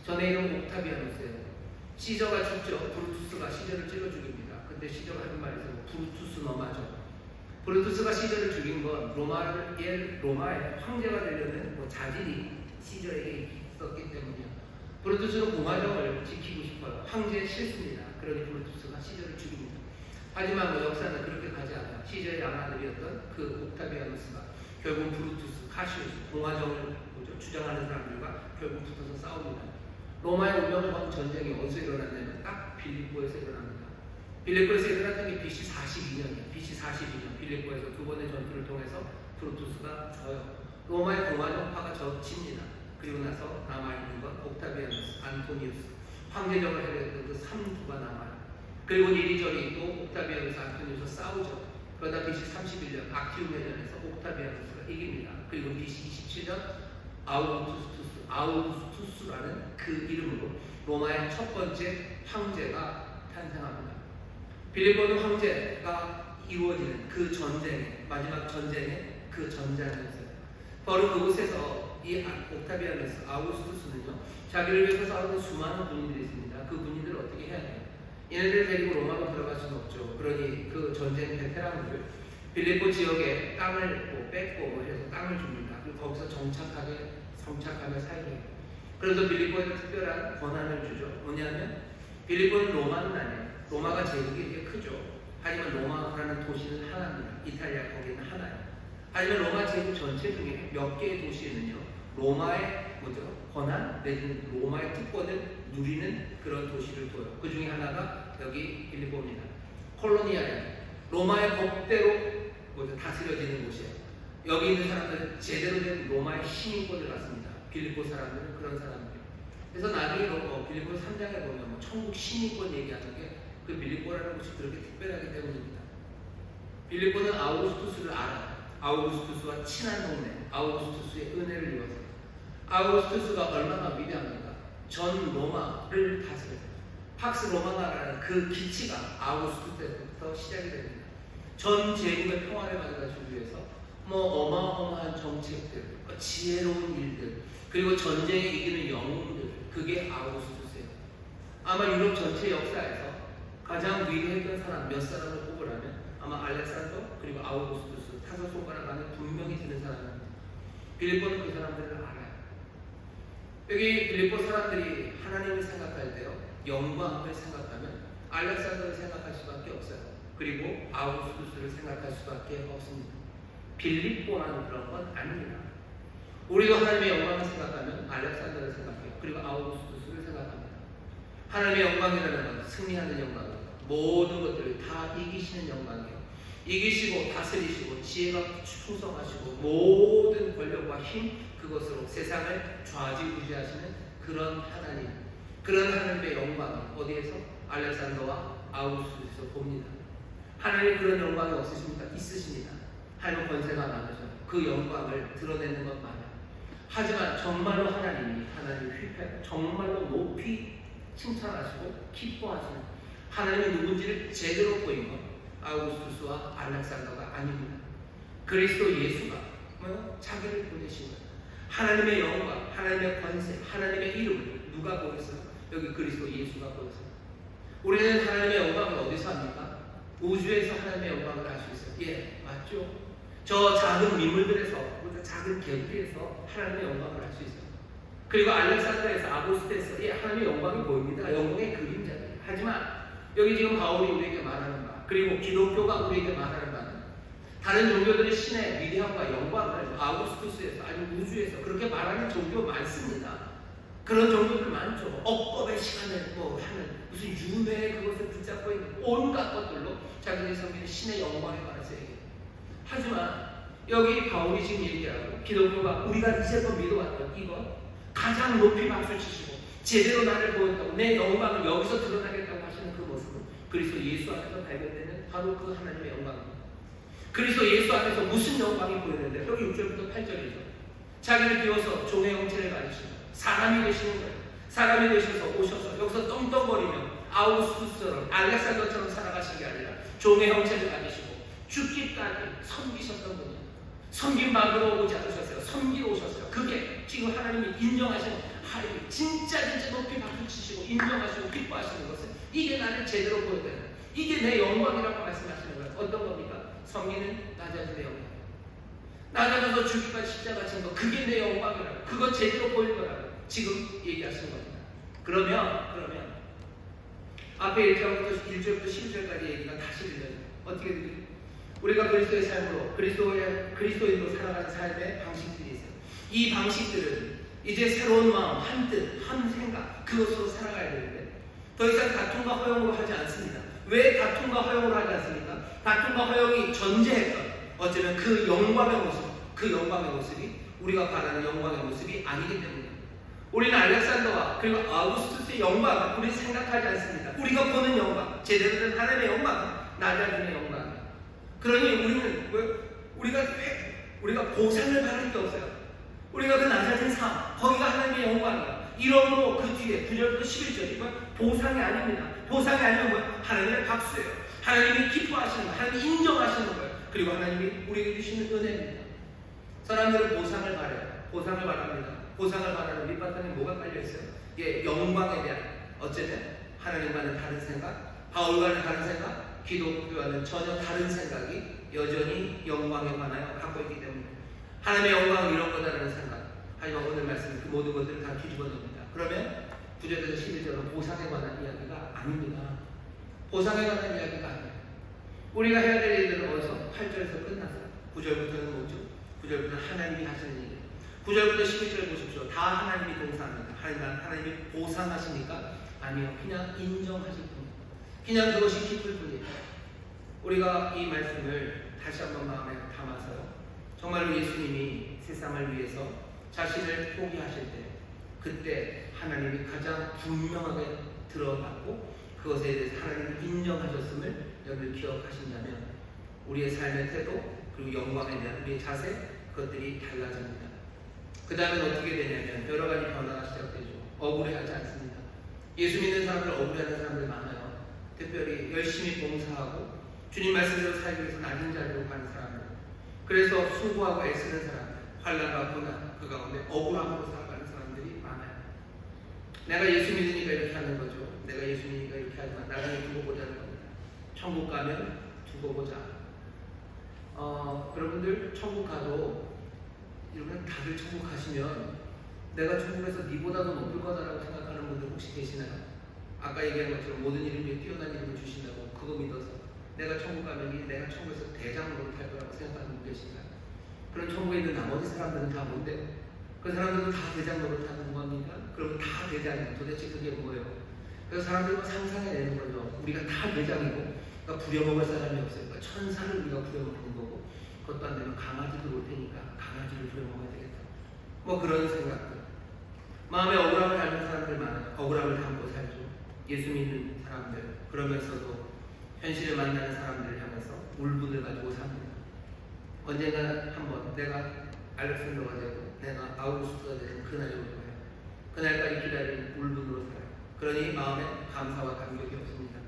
전에 이름 옥타비아누스예요. 시저가 죽죠. 브루투스가 시저를 찔러 죽입니다. 근데 시저가 하는 말이 있어요. 브루투스 너마죠. 브루투스가 시저를 죽인 건 로마의 황제가 되려는 자질이 시저에게 있었기 때문이에요. 브루투스는 공화정을 지키고 싶어요. 황제의 실수입니다. 그러니 브루투스가 시저를 죽입니다. 하지만 역사는 그렇게 가지 않아요. 시저의 양아들이었던 그 옥타비아누스가 결국 브루투스, 카시우스, 공화정을 주장하는 사람들과 결국 붙어서 싸웁니다. 로마의 운명을 건 전쟁이 어디서 일어났냐면 딱 빌립보에서 일어납니다. 빌립보에서 일어났던 게 BC 42년이에요. BC 42년 빌립보에서 두 번의 전투를 통해서 브루투스가 져요. 로마의 공화정파가 져칩니다. 그리고 나서 남아있는 건 옥타비아누스, 안토니우스, 황제정을 해냈던 그 3두가 남아요. 그리고 이리저리 또 옥타비아누스, 안토니우스 싸우죠. 그러다 BC 31년 악티움회전에서 옥타비아누스가 이깁니다. 그리고 BC 27년 아우구스투스라는 그 이름으로 로마의 첫 번째 황제가 탄생합니다. 빌립보는 황제가 이루어지는 그 전쟁의 마지막 전쟁의 그 전장이었어요. 바로 그곳에서 이 옥타비아누스, 아우구스투스는요, 자기를 위해서 싸우는 수많은 군인들이 있습니다. 그 군인들을 어떻게 해야 해요? 얘네들 데리고 로마로 들어갈 수는 없죠. 그러니 그 전쟁 베테랑들 빌립보 지역에 땅을 뺏고 해서 땅을 줍니다. 그리고 거기서 정착하며 살게 해요. 그래서 빌립보에도 특별한 권한을 주죠. 뭐냐면 빌립보는 로마는 아니에요. 로마가 제국이 이렇게 크죠. 하지만 로마라는 도시는 하나입니다. 이탈리아 거기는 하나예요. 하지만 로마 제국 전체 중에 몇 개의 도시에는요, 로마의 권한 내지는 로마의 특권을 누리는 그런 도시를 둬요. 그 중에 하나가 여기 빌립보입니다. 콜로니아예요. 로마의 법대로 다스려지는 곳이에요. 여기 있는 사람들은 제대로 된 로마의 시민권을 갖습니다. 빌립보 사람들은 그런 사람들이에요. 그래서 나중에 빌립보 3장에 보면 천국 시민권 얘기하는 게 그 빌립보라는 곳이 그렇게 특별하기 때문입니다. 빌립보는 아우구스투스를 알아요. 아우구스투스와 친한 동네, 아우구스투스의 은혜를 입어서. 아우구스투스가 얼마나 위대합니까? 전 로마를 다스려요. 팍스 로마나라는 그 기치가 아우구스투스 때부터 시작이 됩니다. 전 제국의 평화를 가져다주기 위해서 어마어마한 정책들, 지혜로운 일들, 그리고 전쟁에 이기는 영웅들, 그게 아우구스투스예요. 아마 유럽 전체 역사에서 가장 위대했던 사람 몇 사람을 꼽으라면 아마 알렉산더 그리고 아우구스투스 5손가락 안에 분명히 드는 사람입니다. 빌립보는 그 사람들을 알아요. 여기 빌립보 사람들이 하나님을 생각할 때요, 영광을 생각하면 알렉산더를 생각할 수밖에 없어요. 그리고 아우구스투스를 생각할 수밖에 없습니다. 빌립보라는 그런 건 아닙니다. 우리도 하나님의 영광을 생각하면 알렉산더를 생각해요. 그리고 아우구스투스를 생각합니다. 하나님의 영광이라는 건 승리하는 영광이에요. 모든 것들을 다 이기시는 영광이에요. 이기시고 다스리시고 지혜가 충성하시고 모든 권력과 힘, 그것으로 세상을 좌지우지하시는 그런 하나님, 그런 하나님의 영광을 어디에서? 알렉산더와 아우구스투스에서 봅니다. 하나님 그런 영광이 없으십니까? 있으십니다. 하나님 권세가 많으셔요. 그 영광을 드러내는 것 많아요. 하지만 정말로 하나님이 휘폐, 정말로 높이 칭찬하시고 기뻐하시는 하나님이 누군지를 제대로 보인 것, 아우구스투스와 알렉산더가 아닙니다. 그리스도 예수가 자기를 보내신 거예요. 하나님의 영광, 하나님의 권세, 하나님의 이름을 누가 보였어요? 여기 그리스도 예수가 보였어요. 우리는 하나님의 영광을 어디서 합니까? 우주에서 하나님의 영광을 알 수 있어요. 예, 맞죠? 저 작은 민물들에서, 작은 개구리에서 하나님의 영광을 알 수 있어요. 그리고 알렉산더에서, 아고스트에서 하나님의 영광이 보입니다. 영광의 그림자예요. 하지만 여기 지금 바울이 우리에게 말하는 바, 그리고 기독교가 우리에게 말하는 바는 다른 종교들의 신의 위대함과 영광을 아우구스투스에서 아니면 우주에서 그렇게 말하는 종교 많습니다. 그런 종교들 많죠. 억법의 시간을 하는 무슨 유매의 그것을 붙잡고 있는 온갖 것들로 자기들이 섬기는 신의 영광에 관해서 얘기해요. 하지만 여기 바울이 지금 얘기하고 기독교가 우리가 이제껏 믿어왔던 이것 가장 높이 박수치시고 제대로 나를 보였다고 내 영광을 여기서 드러나겠다고 하시는 그 모습은 그리스도 예수 안에서 발견되는 바로 그 하나님의 영광입니다. 그리스도 예수 안에서 무슨 영광이 보이는데 여기 6절부터 8절이죠. 자기를 비워서 종의 형체를 가지시고 사람이 되시는 거예요. 사람이 되셔서 오셔서 여기서 떵떵거리며 아우구스투스처럼 알렉산더처럼 살아가신 게 아니라 종의 형체를 가지시고 죽기까지 섬기셨던 분이에요. 섬김 받으러 오지 않으셨어요. 섬기러 오셨어요. 그게 지금 하나님이 인정하시는 하나님 진짜 높이 박수치시고 인정하시고 기뻐하시는 것은 이게 나를 제대로 보여드려요. 이게 내 영광이라고 말씀하시는 거예요. 어떤 겁니까? 섬기는 낮아짐의 영광. 낮아져서 죽기까지 십자가 진 거 그게 내 영광이라고. 그거 제대로 보일 거라고 지금 얘기하시는 겁니다. 그러면 앞에 1절부터 12절까지 얘기가 다시 들려요. 어떻게 들려요? 우리가 그리스도의 삶으로 그리스도인으로 살아가는 삶의 방식들이 있어요. 이 방식들은 이제 새로운 마음, 한 뜻, 한 생각 그것으로 살아가야 되는데 더 이상 다툼과 허용으로 하지 않습니다. 왜 다툼과 허용으로 하지 않습니까? 다툼과 허용이 전제했던 어쩌면 그 영광의 모습, 그 영광의 모습이 우리가 바라는 영광의 모습이 아니기 때문에 우리는 알렉산더와 그리고 아우구스투스의 영광을 우리는 생각하지 않습니다. 우리가 보는 영광, 제대로 된 하나님의 영광은 낮아짐의 영광이에요. 그러니 우리는 우리가 보상을 받을 게 없어요. 우리가 그 낮아진 삶, 거기가 하나님의 영광이에요. 이러므로 그 뒤에 9절부터 11절이고 보상이 아닙니다. 보상이 아니면 뭐예요? 하나님의 박수예요. 하나님이 기뻐하시는 거예요. 하나님이 인정하시는 거예요. 그리고 하나님이 우리에게 주시는 은혜입니다. 사람들은 보상을 바래요. 보상을 바랍니다. 보상을 바라는 밑바탕에 뭐가 깔려있어요? 예, 영광에 대한 어쩌면 하나님과는 다른 생각, 바울과는 다른 생각, 기독교와는 전혀 다른 생각이 여전히 영광에 관하여 갖고 있기 때문에 하나님의 영광은 이런 거다라는 생각. 하지만 오늘 말씀 그 모든 것들을 다 뒤집어 놓습니다. 그러면 9절에서 11절은 보상에 관한 이야기가 아닙니다. 보상에 관한 이야기가 아니에요. 우리가 해야 될 일들은 어디서? 8절에서 끝났어요. 9절부터는 뭐죠? 9절부터는 하나님이 하시는 일. 9절부터 11절 보십시오. 다 하나님이 동사합니다. 하나님이 보상하시니까 아니요. 그냥 인정하실 뿐. 그냥 그것이 기쁠 뿐이에요. 우리가 이 말씀을 다시 한번 마음에 담아서요. 정말로 예수님이 세상을 위해서 자신을 포기하실 때 그때 하나님이 가장 분명하게 드러났고 그것에 대해서 하나님이 인정하셨음을 여러분 기억하신다면 우리의 삶의 태도 그리고 영광에 대한 우리의 자세 그것들이 달라집니다. 그 다음에 어떻게 되냐면 여러 가지 변화가 시작되죠. 억울해하지 않습니다. 예수 믿는 사람들 억울해하는 사람들 많아요. 특별히 열심히 봉사하고 주님 말씀대로 살기 위해서 낮은 자리로 가는 사람들, 그래서 수고하고 애쓰는 사람들, 환난과 고난 그 가운데 억울함으로 살아가는 사람들이 많아요. 내가 예수 믿으니까 이렇게 하는 거죠. 내가 예수 믿으니까 이렇게 하지만 나중에 두고 보자는 겁니다. 천국 가면 두고 보자. 여러분들 천국 가도 여러분 다들 천국 가시면 내가 천국에서 니보다도 높을 거다라고 생각하는 분들 혹시 계시나요? 아까 얘기한 것처럼 모든 이름에 뛰어난 이름을 주신다고 그거 믿어서 내가 천국 가면 내가 천국에서 대장으로 탈 거라고 생각하는 분 계신가요? 그럼 천국에 있는 나머지 사람들은 다 뭔데? 그 사람들은 다 대장 노릇하는 겁니까? 그러면 다 대장이에요. 도대체 그게 뭐예요? 그래서 사람들은 상상해내는 거죠. 우리가 다 대장이고 그러니까 부려먹을 사람이 없어요. 그러니까 천사를 우리가 부려먹는 거고 그것도 안 되면 강아지도 올 테니까 강아지를 부려먹어야 되겠다. 뭐 그런 생각들. 마음에 억울함을 닮은 사람들 많아요. 억울함을 담고 살죠. 예수 믿는 사람들. 그러면서도 현실을 만나는 사람들을 향해서 울분을 가지고 삽니다. 언젠가 한번 내가 알렉산더가 되고 내가 아우구스토가 되는 그날이 올 거예요. 그날까지 기다리는 울분으로 살아요. 그러니 마음에 감사와 감격이 없습니다.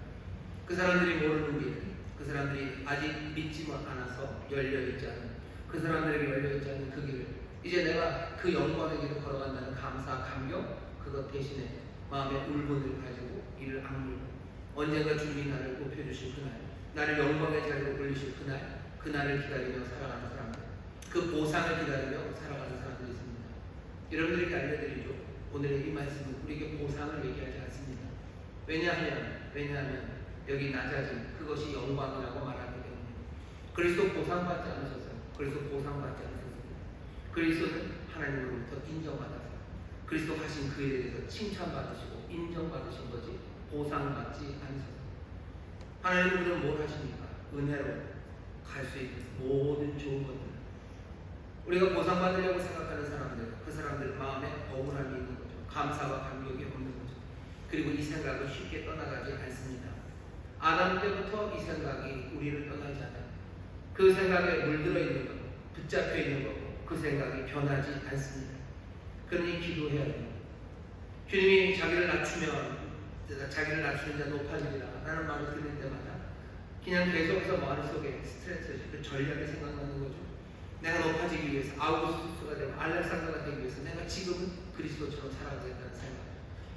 그 사람들이 모르는 길, 그 사람들이 아직 믿지 않아서 열려있지 않은 그 사람들에게 열려있지 않은 그 길을 이제 내가 그 영광의 길을 걸어간다는 감사, 감격 그것 대신에 마음의 울분을 가지고 이를 악물고 언젠가 주님이 나를 높여주실 그날, 나를 영광의 자리로 올리실 그날, 그날을 기다리며 살아가는 사람들, 그 보상을 기다리며 살아가는 사람들이 있습니다. 여러분들에게 알려드리죠. 오늘의 이 말씀은 우리에게 보상을 얘기하지 않습니다. 왜냐하면 여기 낮아진 그것이 영광이라고 말하기 때문에 그리스도 보상받지 않으셨어요. 그리스도 보상받지 않으셨습니다. 그리스도는 하나님으로부터 인정받아서 그리스도 하신 그에 대해서 칭찬받으시고 인정받으신 거지 보상받지 않으셨어요. 하나님은 우리는 뭘 하십니까? 은혜로 갈 수 있는 모든 좋은 것들, 우리가 보상받으려고 생각하는 사람들, 그 사람들 마음에 억울함이 있는 거죠. 감사와 감격이 없는 거죠. 그리고 이 생각은 쉽게 떠나가지 않습니다. 아담 때부터 이 생각이 우리를 떠나지 않아요. 그 생각에 물들어 있는 것, 붙잡혀 있는 거고 그 생각이 변하지 않습니다. 그러니 기도해야 돼요. 주님이 자기를 낮추면 자기를 낮추는 자 높아지리라 라는 말을 들을 때마다 그냥 계속해서 머릿속에 스트레스, 그 전략이 생각나는 거죠. 내가 높아지기 위해서 아우구스토스가 되고 알렉산더가 되기 위해서 내가 지금은 그리스도처럼 살아야겠다는 생각.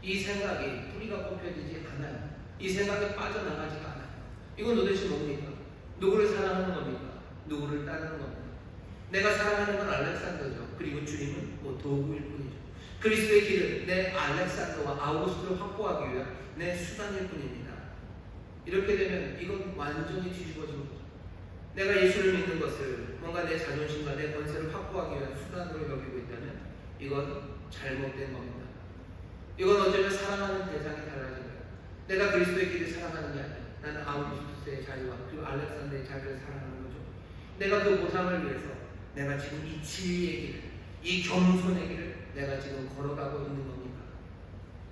이 생각이 뿌리가 뽑혀지지 않아요. 이 생각에 빠져나가지가 않아요. 이건 도대체 뭡니까? 누구를 사랑하는 겁니까? 누구를 따르는 겁니까? 내가 사랑하는 건 알렉산더죠. 그리고 주님은 뭐 도구일 뿐이죠. 그리스도의 길은 내 알렉산더와 아우구스토를 확보하기 위한 내 수단일 뿐입니다. 이렇게 되면 이건 완전히 뒤집어지는 거죠. 내가 예수를 믿는 것을 뭔가 내 자존심과 내 권세를 확보하기 위한 수단으로 여기고 있다면 이건 잘못된 겁니다. 이건 어쩌면 사랑하는 대상이 달라진 거예요. 내가 그리스도의 길을 사랑하는 게 아니라 나는 아우구스토스의 자리와 그리고 알렉산더의 자리를 사랑하는 거죠. 내가 그 보상을 위해서 내가 지금 이 진리의 길을, 이 겸손의 길을 내가 지금 걸어가고 있는 겁니다.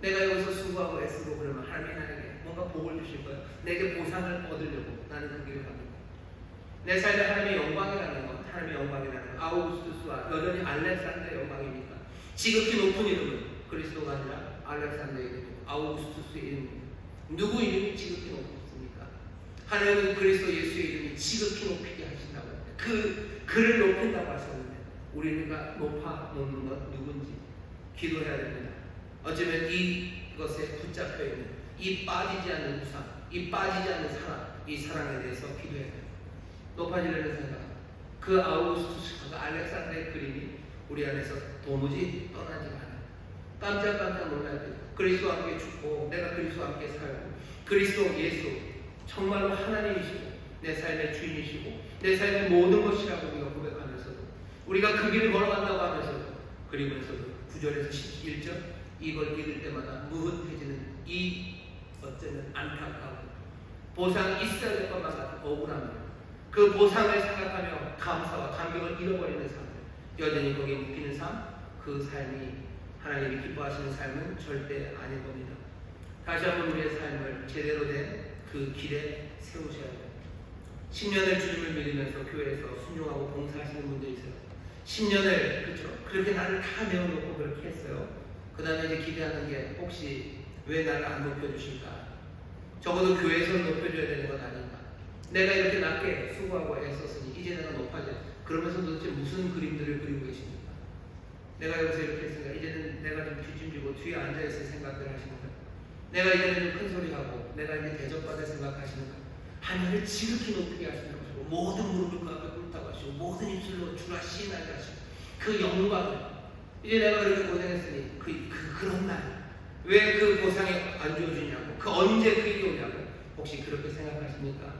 내가 여기서 수고하고 애쓰고 그러면 하나님이 나에게 뭔가 복을 주실 거예요. 내게 보상을 얻으려고 나는 그 길을 갑니다. 내 삶에 하나님의 영광이라는 건, 하나님의 영광이라는 건 아우구스토스와 여전히 알렉산더의 영광이니까 지극히 높은 이름은 그리스도가 아니라 알렉산더의 이름이고 아우구스토스의 이름입니다. 누구 이름이 지극히 높습니까? 하나님은 그리스도 예수의 이름이 지극히 높이게 하신다고 합니다. 그를 높인다고 하셨는데 우리가 높아 놓는 건 누군지 기도해야 됩니다. 어쩌면 이것에 붙잡혀 있는 이 빠지지 않는 우상, 이 빠지지 않는 사랑, 이 사랑에 대해서 기도해야 돼요. 높아지려는 생각, 그 아우구스토스가 알렉산더의 그림이 우리 안에서 도무지 떠나지 않아요. 깜짝깜짝 놀라야 돼요. 그리스도와 함께 죽고 내가 그리스도와 함께 살고 그리스도 예수 정말로 하나님이시고 내 삶의 주인이시고 내 삶의 모든 것이라고 우리가 고백하면서도 우리가 그 길을 걸어간다고 하면서도 그리면서도 9절에서 11절 이걸 읽을 때마다 무릇해지는 이 어쩌면 안타까운 보상 있어야 될 것만 같은 억울함을 그 보상을 생각하며 감사와 감격을 잃어버리는 삶, 여전히 거기에 묶이는 삶, 그 삶이 하나님이 기뻐하시는 삶은 절대 아닐 겁니다. 다시 한번 우리의 삶을 제대로 된 그 길에 세우셔야 돼요. 10년을 주님을 믿으면서 교회에서 순종하고 봉사하시는 분들이 있어요. 10년을 그렇죠. 그렇게 나를 다 내어놓고 그렇게 했어요. 그 다음에 이제 기대하는 게 혹시 왜 나를 안 높여주실까? 적어도 교회에서 높여줘야 되는 건 아닌가? 내가 이렇게 낮게 수고하고 애썼으니 이제 내가 높아져. 그러면서 도대체 무슨 그림들을 그리고 계십니까? 내가 여기서 이렇게 했으니까 이제는 내가 좀 뒷짐지고 뒤에 앉아있을 생각들 하시는 거예요. 내가 이제는 좀 큰 소리하고 내가 이제 대접받을 생각하시는 거예요. 하나님을 지극히 높이게 하시는 것이고 모든 무릎을 그 앞에 꿇다고 하시고 모든 입술로 주라 시인하게 하시고 그 영광을 이제 내가 그렇게 고생했으니 그런 날 왜 그 보상이 안 주어지냐고 그 언제 그 일이 오냐고 혹시 그렇게 생각하십니까?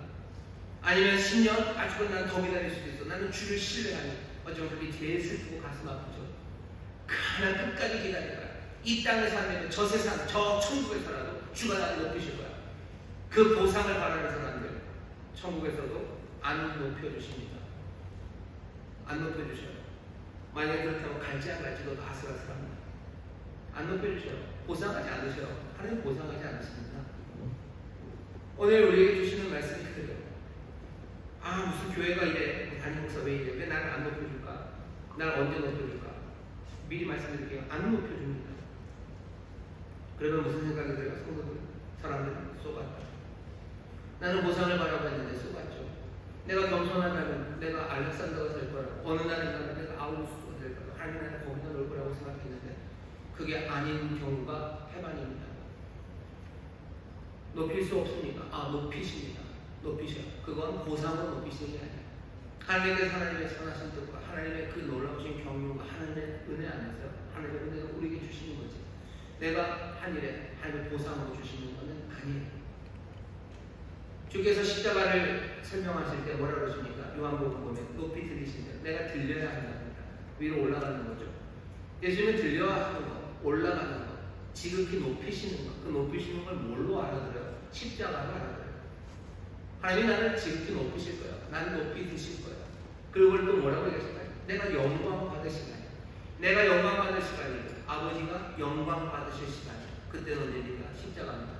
아니면 10년? 아직은 난 더 기다릴 수도 있어. 나는 주를 신뢰하니 어쩌면 그게 제일 슬프고 가슴 아프죠. 그 하나 끝까지 기다릴 거야. 이 땅에 살면 저 세상 저 천국에 살아도 주가 나를 높이실 거야. 그 보상을 바라는 사람들 천국에서도 안 높여주십니다. 안 높여주셔요. 만약에 그렇다면 갈지 안 갈지 너도 아슬아슬합니다. 안 높여주셔요. 보상하지 않으셔요. 하나님 보상하지 않으십니다. 오늘 우리에게 주시는 말씀이 그래요. 아 무슨 교회가 이래 담임 목사 왜 이래 왜 나를 안 높여줄까? 나를 언제 높여줄까? 미리 말씀드릴게요. 안 높여줍니다. 그러면 무슨 생각이 들어요? 성도들 사람들은 쏘갔다. 나는 보상을 바라봤는데 쏘갔죠. 내가 겸손하다면 내가 알렉산더가 될 거라고 어느 날인가 내가 아우구스토가 될 거라고 하나님 나는 거기다 놓을 거라고 생각했는데 그게 아닌 경우가 해반입니다. 높일 수 없습니까? 아 높이십니다. 높이셔요. 그건 보상은 높이시는 게 아니에요. 하나님께서 하나님의 선하신 뜻과 하나님의 그 놀라우신 경륜과 하나님의 은혜 안에서 하나님의 은혜가 우리에게 주시는 거지. 내가 한 일에 하나님의 보상으로 주시는 것은 아니에요. 주께서 십자가를 설명하실 때 뭐라 그러십니까? 요한복음 보면 높이 들리시면 내가 들려야 한답니다. 위로 올라가는 거죠. 예수님은 들려야 하는 것, 올라가는 것, 지극히 높이시는 것. 그 높이시는 걸 뭘로 알아들어요? 십자가로 알아들어요. 하나님이 나를 지극히 높이실 거예요. 나를 높이 드실 거예요. 그리고 또 뭐라고 얘기하실까요? 내가 영광 받을 시간이에요. 내가 영광 받을 시간이고 아버지가 영광 받으실 시간이에요. 그때는 언제입니까? 십자가입니다.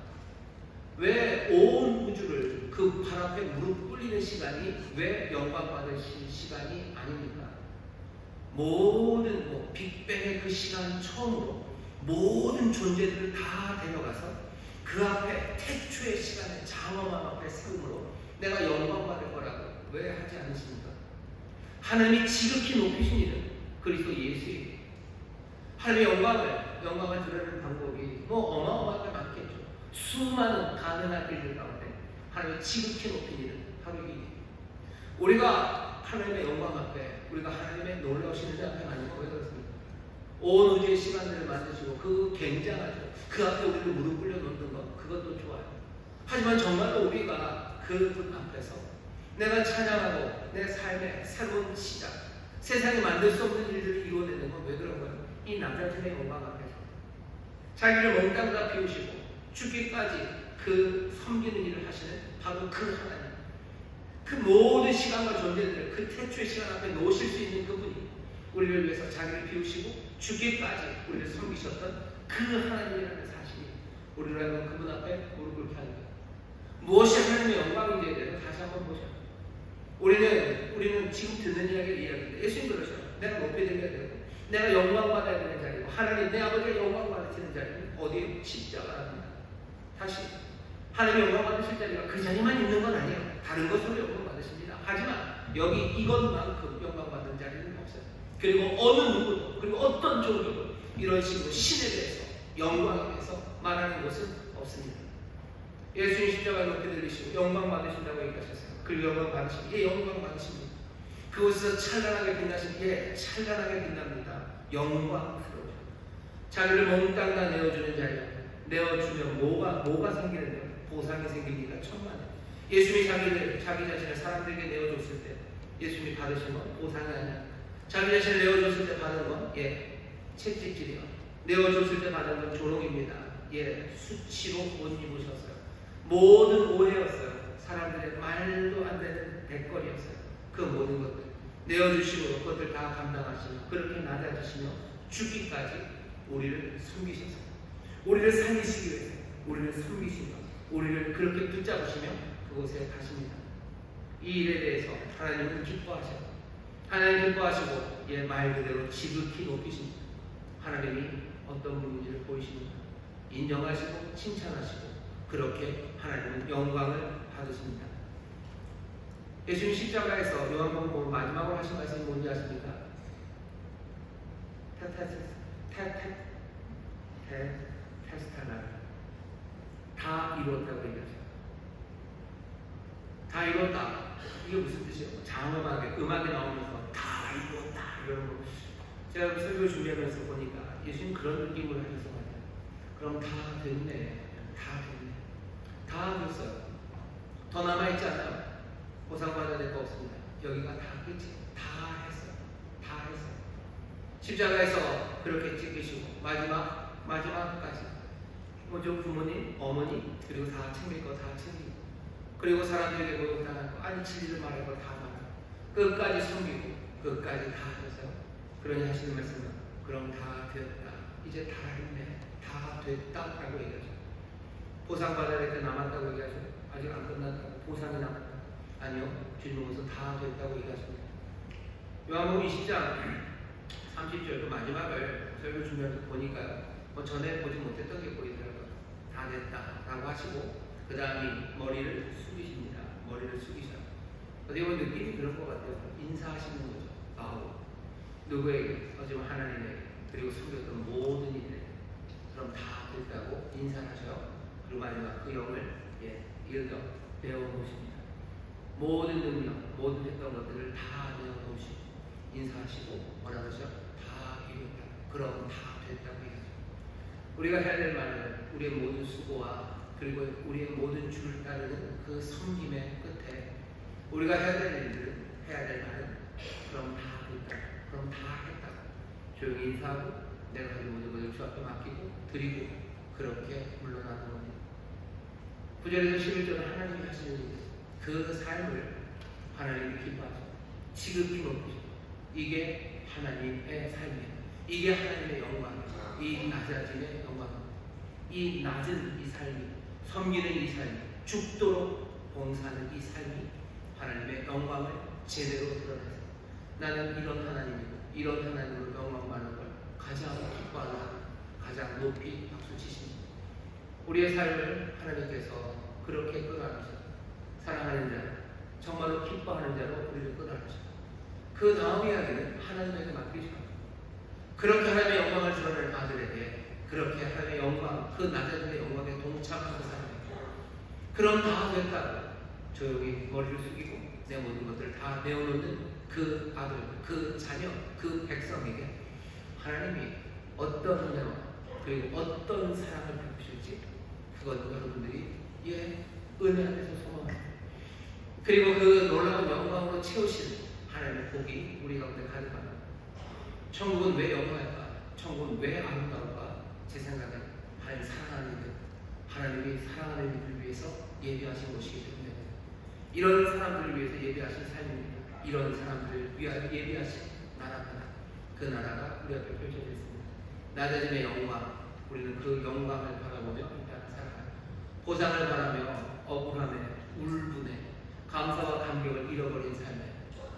왜 온 우주를 그 발 앞에 무릎 꿇리는 시간이 왜 영광 받으실 시간이 아닙니까? 모든 빅뱅의 그 시간 처음으로 모든 존재들을 다 데려가서 그 앞에 태초의 시간에 장엄한 앞에 세움으로 내가 영광 받을 거라고 왜 하지 않으십니까? 하나님이 지극히 높이신 일은 그리스도 예수에게 하나님의 영광을 드러내는 방법이 어마어마하게 많겠죠. 수많은 가능한 일들 가운데 하나님의 지극히 높인 일은 바로 이 일. 우리가 하나님의 영광 앞에 우리가 하나님의 놀라우신 일 앞에 가는 거 왜 그렇습니까? 온 우주의 시간들을 만드시고 그 굉장하죠. 그 앞에 우리를 무릎 꿇려 놓는 것 그것도 좋아요. 하지만 정말로 우리가 그 앞에서 내가 찬양하고 내 삶의 새로운 시작 세상에 만들 수 없는 일들을 이루어내는 건 왜 그런 거예요? 이 남자들의 영광 앞에서 자기를 몽땅 다 비우시고 죽기까지 그 섬기는 일을 하시는 바로 그 하나님 그 모든 시간과 존재들을 그 태초의 시간 앞에 놓으실 수 있는 그분이 우리를 위해서 자기를 비우시고 죽기까지 우리를 섬기셨던 그 하나님이라는 사실이 우리를 하여금 그분 앞에 무릎 꿇게 하는 거예요. 무엇이 하나님의 영광인지에 대해서 다시 한번 보자. 우리는 지금 듣는 이야기인데 예수님 그러셔요. 내가 높이 들려야 되고 내가 영광 받아야 되는 자리고 하나님 내 아버지가 영광 받으시는 자리는 어디에? 십자가랍니다. 다시 하나님 영광 받으실 자리가 그 자리만 있는 건 아니에요. 다른 것으로 영광 받으십니다. 하지만 여기 이것만큼 영광 받는 자리는 없어요. 그리고 어느 누구도 그리고 어떤 종교도 이런 식으로 신에 대해서 영광에 대해서 말하는 것은 없습니다. 예수님 십자가에 높이 들리시고 영광 받으신다고 얘기하셨어요. 그 영광 받으십니다. 예, 영광 받으십니다. 그곳에서 찬란하게 빛나신 예, 찬란하게 빛납니다. 영광스러워요. 자기를 몽땅 다 내어주는 자리에 내어주면 뭐가 생기는데요? 보상이 생깁니다. 천만에. 예수님이 자기 자신을 사람들에게 내어줬을 때 예수님이 받으신 건 보상이 아니야. 자기 자신을 내어줬을 때 받은 건 예, 채찍질이요. 내어줬을 때 받은 건 조롱입니다. 예, 수치로 옷 입으셨어요. 모든 오해였어요. 사람들의 말도 안 되는 대거리였어요. 그 모든 것들 내어주시고 그것들 다 감당하시며 그렇게 낮아지시며 죽기까지 우리를 숨기셨어요. 우리를 살리시기 위해서 우리를 숨기시며 우리를 그렇게 붙잡으시며 그곳에 가십니다. 이 일에 대해서 하나님은 기뻐하셔요. 하나님 기뻐하시고 말 그대로 지극히 높이십니다. 하나님이 어떤 분인지를 보이십니다. 인정하시고 칭찬하시고 그렇게 하나님은 영광을 받으십니다. 예수님 십자가에서 요한복음 마지막으로 하신 말씀이 뭔지 아십니까? 테스타나 다 이뤘다고 얘기하죠. 다 이뤘다. 이게 무슨 뜻이에요? 장엄하게 음악에 나오면서 다 이뤘다 이런 거. 제가 설교 준비하면서 보니까 예수님 그런 느낌을 하셔서 말이에요. 그럼 다 됐네. 다 됐네. 다 됐어요. 더 남아있지 않아요. 보상받아야 될 거 없습니다. 여기가 다 끝이. 다 했어요. 다 했어요. 십자가에서 그렇게 찍으시고 마지막까지 좀 부모님, 어머니 그리고 다 챙길 거 다 챙기고 그리고 사람들에게 모욕당할 거 아니 진리를 말할 거 다 말하고 끝까지 숨기고 끝까지 다 해서 그러니 하시는 말씀은 그럼 다 되었다. 이제 다 했네. 다 됐다라고 얘기하죠. 보상받아야 될 때 남았다고 얘기하죠. 아직 안 끝났다고. 보상이 남았다. 아니요. 주님께서 다 됐다고 얘기하십니다. 요한복음 20장 30절 그 마지막을 설교 준비하면서 보니까요. 전에 보지 못했던 게 보이더라고요. 다 됐다라고 하시고 그 다음에 머리를 숙이십니다. 머리를 숙이셔요. 어디 보면 느낌이 그런 것 같아요. 인사하시는 거죠. 누구에게? 하지만 하나님에게 그리고 섬겼던 모든 이들에게 그럼 다 됐다고 인사를 하셔요. 그리고 마지막 그 영을 읽어 내어놓으십니다. 모든 능력, 모든 했던 것들을 다 내어놓으시고 인사하시고 뭐라고 하죠? 다 이뤘다. 그럼 다 됐다고 얘기하죠. 우리가 해야 될 말은 우리의 모든 수고와 그리고 우리의 모든 주를 따르는 그 섬김의 끝에 우리가 해야 될 일들은 해야 될 말은 그럼 다 됐다. 그럼 다 했다. 조용히 인사하고 내가 가진 모든 것을 주 앞에 맡기고 드리고 그렇게 물러나는 겁니다. 9절에서 11절은 하나님이 하시는 일, 그 삶을 하나님이 기뻐하죠. 지극히 높이죠. 이게 하나님의 삶이에요. 이게 하나님의 영광이에요. 이 낮아짐의 영광입니다. 이 낮은 이 삶이, 섬기는 이 삶이, 죽도록 봉사하는 이 삶이 하나님의 영광을 제대로 드러내서 나는 이런 하나님이고 이런 하나님으로 영광 받는 걸 가장 기뻐하는 가장 높이 박수 치십니다. 우리의 삶을 하나님께서 그렇게 끌어안으셔. 사랑하는 자, 정말로 기뻐하는 자로 우리를 끌어안으셔. 그 다음 이야기는 하나님에게 맡기죠. 그렇게 하나님의 영광을 드러내는 아들에게 그렇게 하나님의 영광, 그 낮아짐의 영광에 동참하는 사람에게 그럼 다 됐다고 조용히 머리를 숙이고 내 모든 것들을 다 내어놓는 그 아들, 그 자녀, 그 백성에게 하나님이 어떤 은혜와 그리고 어떤 사랑을 베푸실지 그것은 여러분들이 은혜 안에서 소망합니다. 그리고 그 놀라운 영광으로 채우시는 하나님의 복이 우리 가운데 가득합니다. 천국은 왜 영광할까? 천국은 왜 아름다울까? 제 생각엔 하나님 사랑하는 것, 하나님이 사랑하는 이들을 위해서 예비하신 것이기 때문에 이런 사람들을 위해서 예비하신 삶입니다. 이런 사람들을 위하여 예비하신 나라가 그 나라가 우리 앞에 펼쳐져 있습니다. 낮아짐의 영광, 우리는 그 영광을 바라보며 일단 살아가요. 보상을 바라며 억울함에 울분에 감사와 감격을 잃어버린 삶에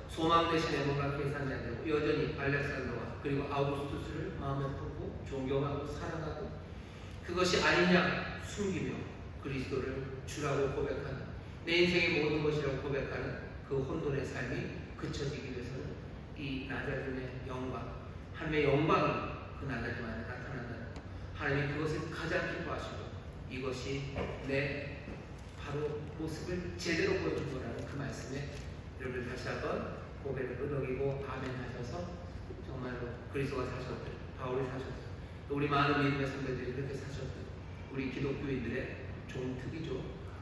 소망 대신에 뭔가 계산이 안 되고 여전히 알렉산더와 그리고 아우구스투스를 마음에 품고 존경하고 사랑하고 그것이 아니냐 숨기며 그리스도를 주라고 고백하는 내 인생의 모든 것이라고 고백하는 그 혼돈의 삶이 그쳐지기 위해서는 이 낮아짐의 영광, 하나님의 영광이 그 낮아짐 안에 나타난다. 하나님이 그것을 가장 기뻐하시고 이것이 내 바로 모습을 제대로 보여준 거라는 그 말씀에 여러분 다시 한번 고개를 끄덕이고 아멘 하셔서 정말로 그리스도가 사셨듯 바울이 사셨듯 또 우리 많은 믿음의 선배들이 그렇게 사셨듯 우리 기독교인들의 종특이죠.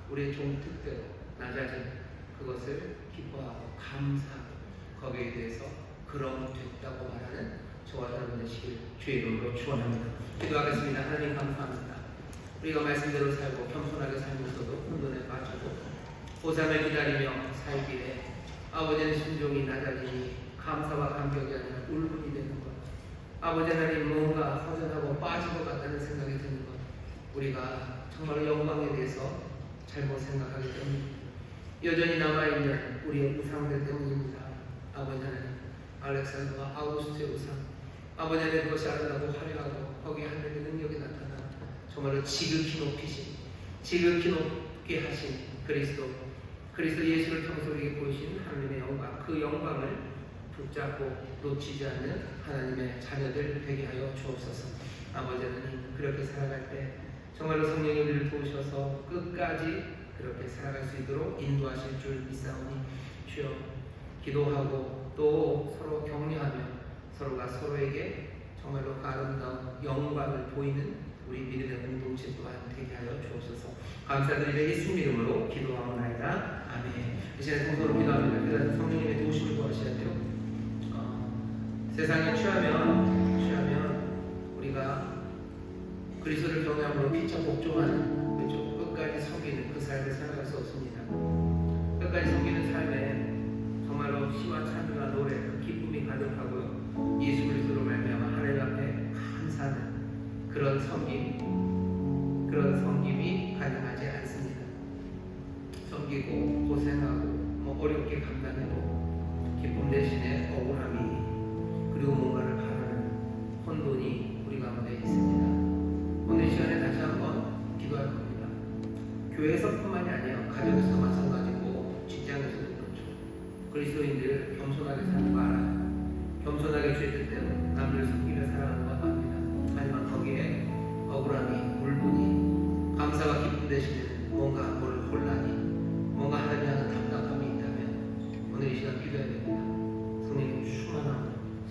우리의 종특대로 낮아진 그것을 기뻐하고 감사하고 거기에 대해서 그럼 됐다고 말하는 저와 여러분 되시길 주의 이름으로 축원합니다. 기도하겠습니다. 하나님 감사합니다. 우리가 말씀대로 살고 겸손하게 살면서도 혼돈에 빠지고 보상을 기다리며 살기에 아버지는 순종이 낮아지니 감사와 감격이 아니라 울분이 되는 것. 아버지 하나님 뭔가 허전하고 빠진 것 같다는 생각이 드는 것. 우리가 정말 영광에 대해서 잘못 생각하기 때문입니다. 여전히 남아있는 우리의 우상들 때문입니다. 아버지 하나님, 알렉산더와 아우구스트의 우상, 아버지 하나님 그것이 아름다고 화려하고 거기에 하나님의 능력이 나타나 정말로 지극히 높게 하신 그리스도 예수를 평소 우리에게 보이신 하나님의 영광, 그 영광을 붙잡고 놓치지 않는 하나님의 자녀들 되게 하여 주옵소서. 아버지 하나님, 그렇게 살아갈 때 정말로 성령이 우리를 도우셔서 끝까지 그렇게 살아갈 수 있도록 인도하실 줄 믿사오니 주여, 기도하고 또 서로 격려하며 서로가 서로에게 정말로 그 아름다운 영광을 보이는 우리 믿음의 공동체 또한 되게 하여 주옵소서. 감사드리며 예수 이름으로 기도하옵나이다. 아멘. 이 시간에 성도로 기도합니다. 그래서 성령님의 도우심을 구하셔야 돼요. 세상에 취하면 우리가 그리스도를 경외함으로 피차 복종하는 그죠? 끝까지 섬기는 그 삶을 살아갈 수 없습니다. 끝까지 섬기는 삶에 정말로 시와 찬미와 노래, 기쁨이 가득하고요. 예수 그리스도로 말미암아 하나님 앞에 감사하는 그런 섬김이 가능하지 않습니다. 섬기고 고생하고 어렵게 감당해도 기쁨 대신에 억울함이 그리고 뭔가를 바라는 혼돈이 우리 가운데 있습니다. 오늘 이 시간에 다시 한번 기도할 겁니다. 교회에서뿐만이 아니라 가정에서도 마찬가지고 직장에서도 그렇죠. 그리스도인들 겸손하게 사는 거 알아요. 겸손하게 주의 뜻대로 남들을 섬기며 살아가는 건 압니다. 하지만 거기에 억울함이, 울분이, 감사와 기쁨 대신에 뭔가 혼란이, 뭔가 하나님 향한 답답함이 있다면 오늘 이 시간 기도해야 됩니다. 성령님 충만하고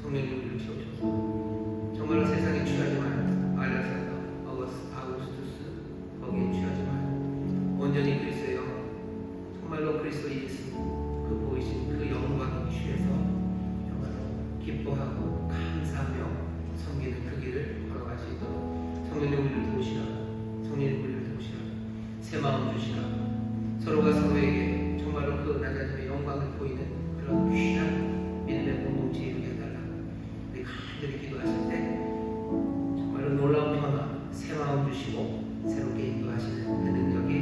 성령님 우리를 채우셔서 정말로 세상에 취하지 말고 알렉산더, 아우구스투스 거기에 취하지 말고 온전히 그리스도의 영광, 정말로 그리스도 예수 그 보이신 그 영광에 취해서 정말로 기뻐하고 감사하며 섬기는 그 길을 걸어갈 수 있도록 성령님 우리를 도우시라. 성령님 우리를 도우시라. 새 마음 주시라. 서로가 서로에게 정말로 그 낮아짐의 영광을 보이는 그런 귀한 믿음의 공동체에 이르게 해달라고 우리 간절히 기도하실 때 정말로 놀라운 변화, 새 마음 주시고 새롭게 인도하시는 그 능력이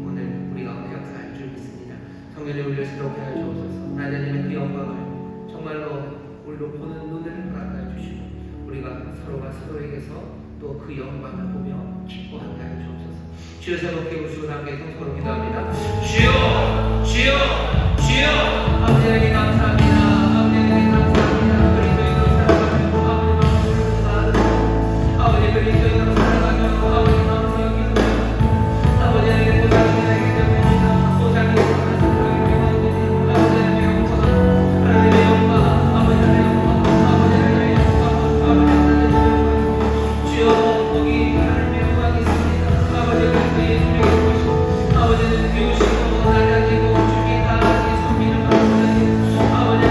오늘 우리 가운데 역사할 줄 믿습니다. 성령님 우리를 새롭게 하여 주옵소서. 하나님의 그 영광을 정말로 우리로 보는 눈을 허락하여 주시고 우리가 서로가 서로에게서 또 그 영광을 보며 기뻐하게 하여 주옵소서. 주여 새롭게 우시고 함께 통성으로 기도합니다. 주여, 주여, 주여, 아버지 하나님 감사합니다. 아버지 하나님 감사합니다. 그리스도인으로 살아가며 아버지 그리스도인으로 살아가며 아버지 마음을 여기고 아버지 하나님 보살이 되기 때문입니다. 보살이 되기 때문입니다. 아버지 하나님의 영광, 하나님의 영광, 아버지 하나님의 영광, 아버지 하나님의 영광, 아버지 하나님의 영광. 주여 거기 하나님의 영광이 있습니다. 아버지 그리스도 예수님의 보시고 아버지는 비우시고 낮아지고 주기 다 섬기는 마음을 아버지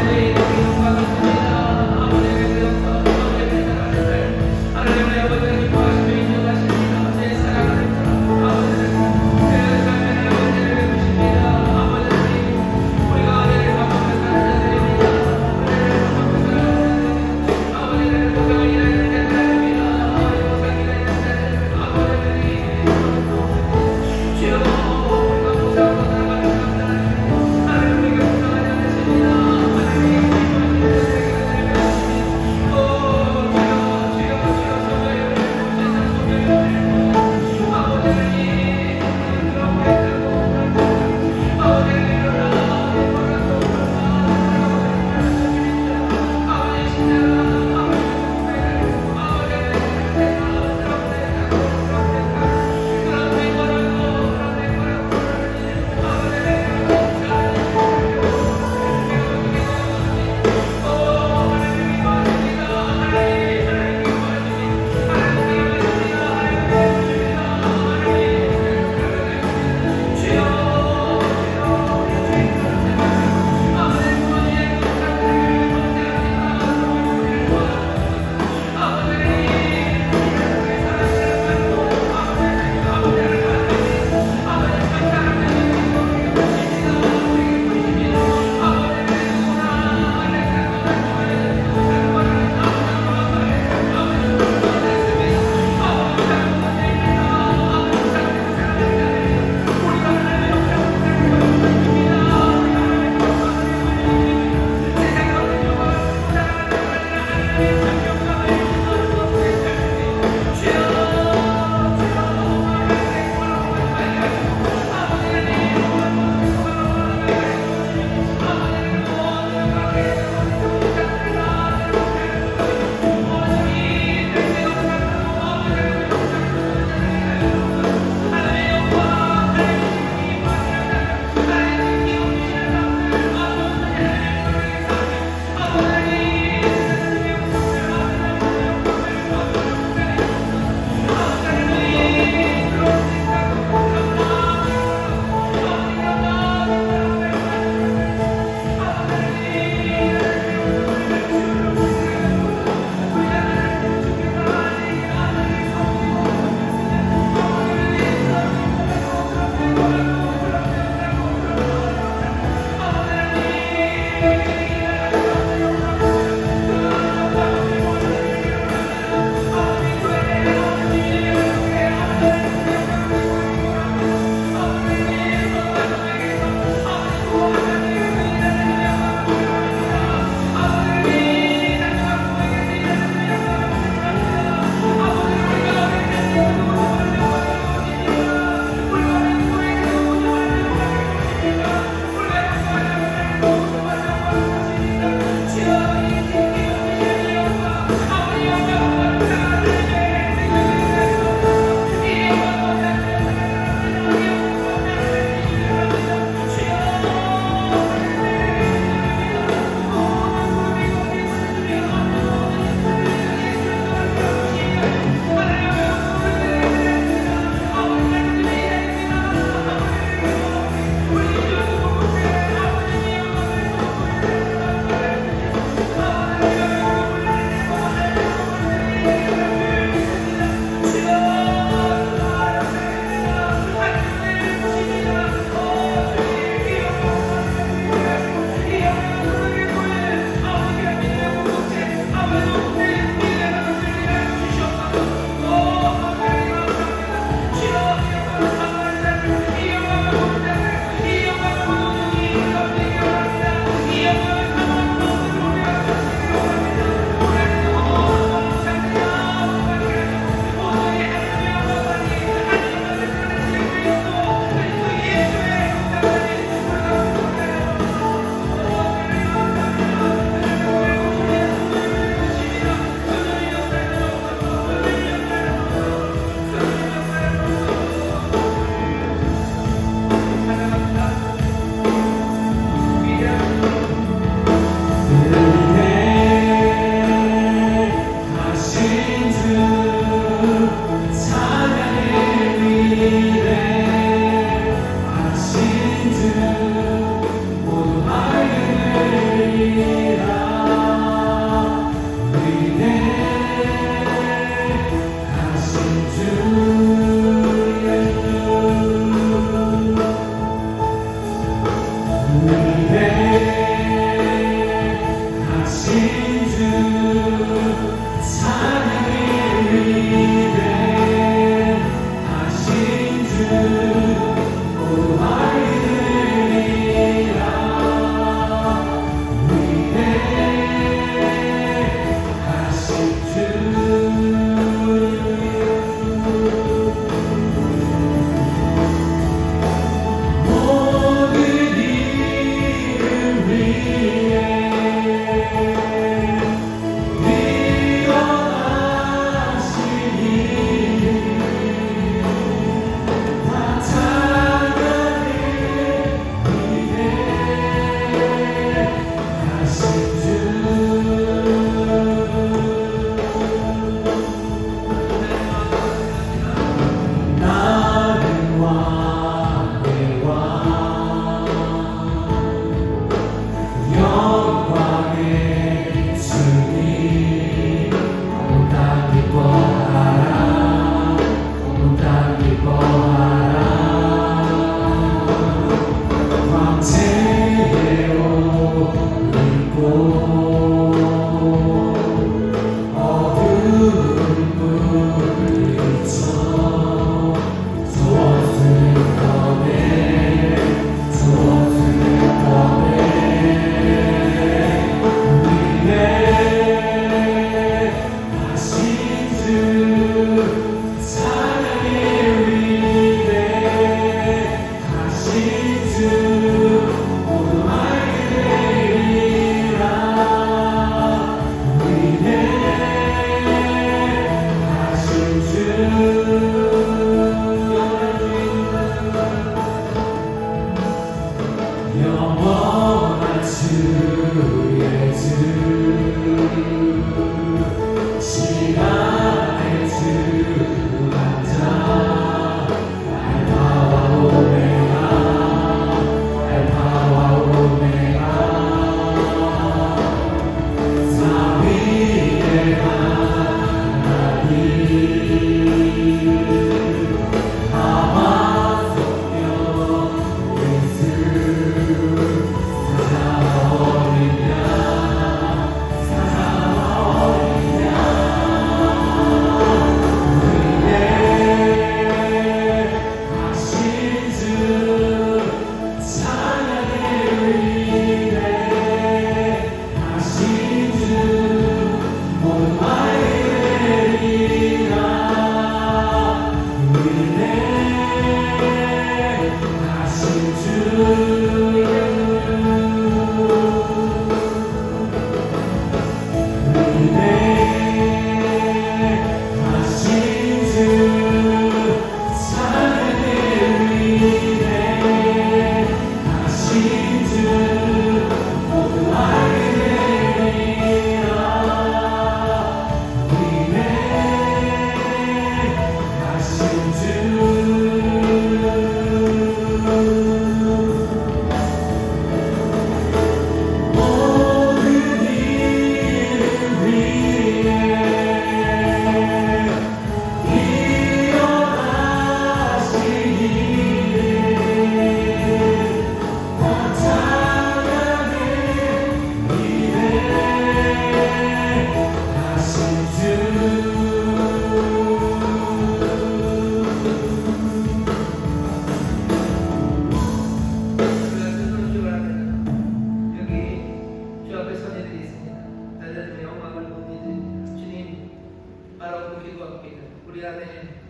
우리 안에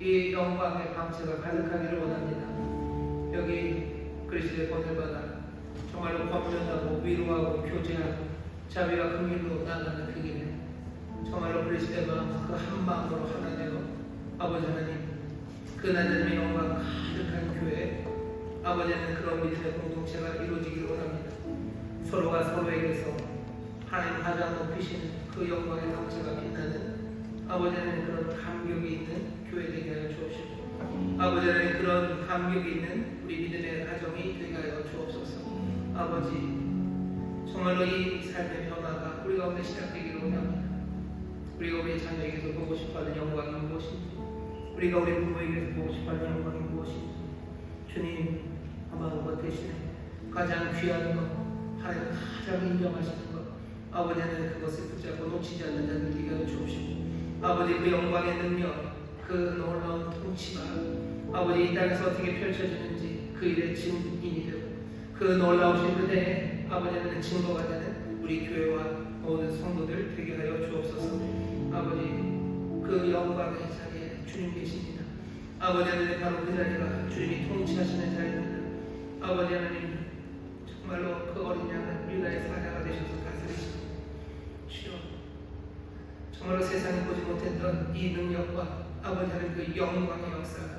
이 영광의 방채가 가득하기를 원합니다. 여기 그리스도의 권을 받아 정말로 권면하고 위로하고 교제하고 자비와 긍휼로 나아가는 그 길에 정말로 그리스도의 마음 그 한 마음으로 하나 되어 아버지 하나님 그 하나님의 영광 가득한 교회 아버지 하나님 그런 믿음의 공동체가 이루어지기를 원합니다. 서로가 서로에게서 하나님 가장 높이시는 그 영광의 방채가 빛나는 아버지 하나님 그런 감격이 있는 교회 되게 하여 주옵시고 아버지 하나님 그런 감격이 있는 우리 믿음의 가정이 되게 하여 주옵소서. 아버지 정말로 이 삶의 변화가 우리 가운데 시작되기를 원합니다. 우리가 우리 자녀에게서 보고 싶어하는 영광이 무엇인지 우리가 우리 부모에게서 보고 싶어하는 영광이 무엇인지 주님 아마 그것 대신에 가장 귀한 것 하나님 가장 인정하시는 것 아버지는 그것을 붙잡고 놓치지 않는 자들 되게 하여 주옵시고 아버지 그 영광의 능력 그 놀라운 통치가 아버지 이 땅에서 어떻게 펼쳐지는지 그 일의 증인이 되고 그 놀라우신 그대의 아버지는 증거가 되는 우리 교회와 모든 성도들 되게 하여 주옵소서. 아버지 그 영광의 자리에 주님 계십니다. 아버지 하나님 바로 그 자리가 주님이 통치하시는 자리입니다. 아버지 하나님 정말로 그 어린 양은 유다의 사자가 되셔서 다스리시고 주여 정말로 세상에 보지 못했던 이 능력과 아버지 하나님 그 영광의 역사가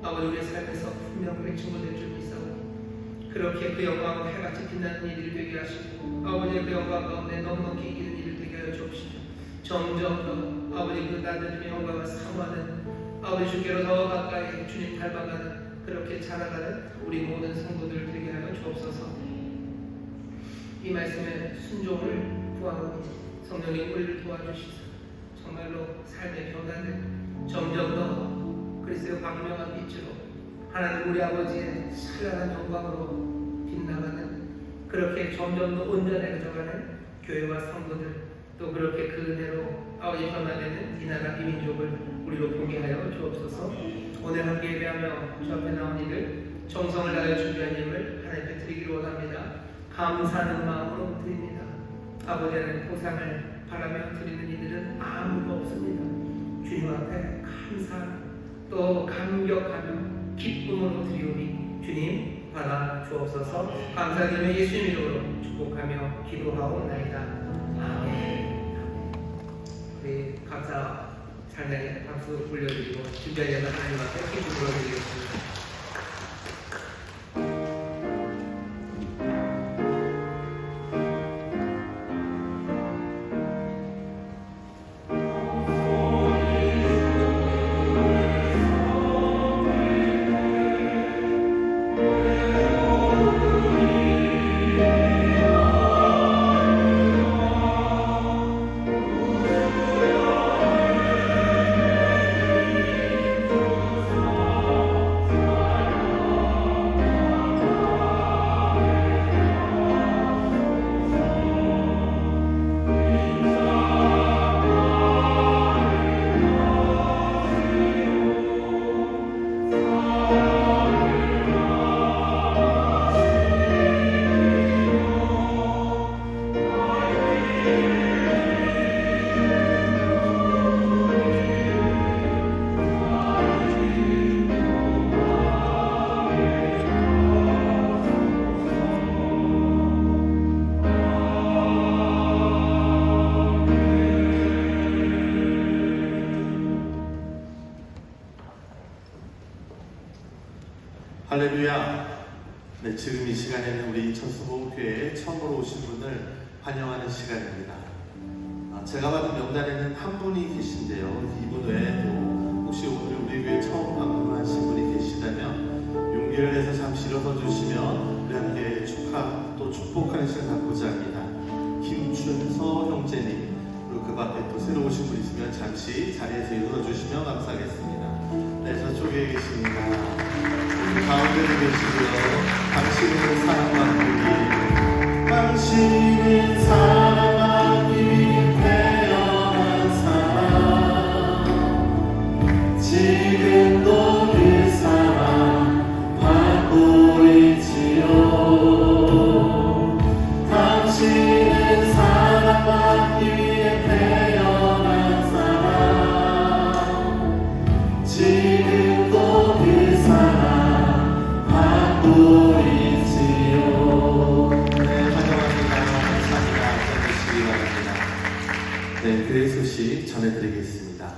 아버지 우리의 삶에서 분명하게 증거될 줄 믿사오니 그렇게 그 영광을 해같이 빛나는 일을 되게 하시고 아버지의 그 영광 가운데 넉넉히 이기는 일을 되게 하여 주옵시고 점점 더 아버지 그 나들님의 영광을 사모하는 아버지 주께로 더 가까이 주님 닮아가는 그렇게 자라가는 우리 모든 성도들 되게 하여 주옵소서. 이 말씀에 순종을 구하고 성령님 우리를 도와주시소. 정말로 삶의 변화는 점점 더 그리스도의 광명한 빛으로 하나님 우리 아버지의 찬란한 영광으로 빛나가는 그렇게 점점 더 온전해져가는 교회와 성도들 또 그렇게 그 은혜로 아버지 변화되는 이 나라 이 민족을 우리로 보게 하여 주옵소서. 오늘 함께 예배하며 주 앞에 나온 이들 정성을 다하여 준비한 힘을 하나님께 드리기를 원합니다. 감사하는 마음으로 드립니다. 아버지 하나님 보상을 바라며 드리는 이들은 아무도 없습니다. 주님 앞에 감사 또 감격하며 기쁨으로 드리오니 주님 받아 주옵소서. 감사드리며 예수님 이름으로 축복하며 기도하옵나이다. 아멘. 우리 감사 찬양에 박수 불려드리고 준비한 예배 하나님 앞에 기도 불러드리겠습니다. 할렐루야. 네, 지금 이 시간에는 우리 천수보교회에 처음으로 오신 분을 환영하는 시간입니다. 제가 받은 명단에는 한 분이 계신데요. 이분 외에도 혹시 오늘 우리 교회 처음 방문하신 분이 계시다면 용기를 내서 잠시 일어서 주시면 우리 함께 축하 또 축복하는 시간 갖고자 합니다. 김춘서 형제님 그리고 그 밖에 또 새로 오신 분 있으면 잠시 자리에서 일어서 주시면 감사하겠습니다. 네, 저쪽에 계십니다. 가운데에 계시고요. 당신은 사랑받기 당신은 사랑받기 태어난 사람 지금도 그 사랑 받고 있지요. 당신은 사랑받기 위해 태어난 사람 교회 소식 전해드리겠습니다.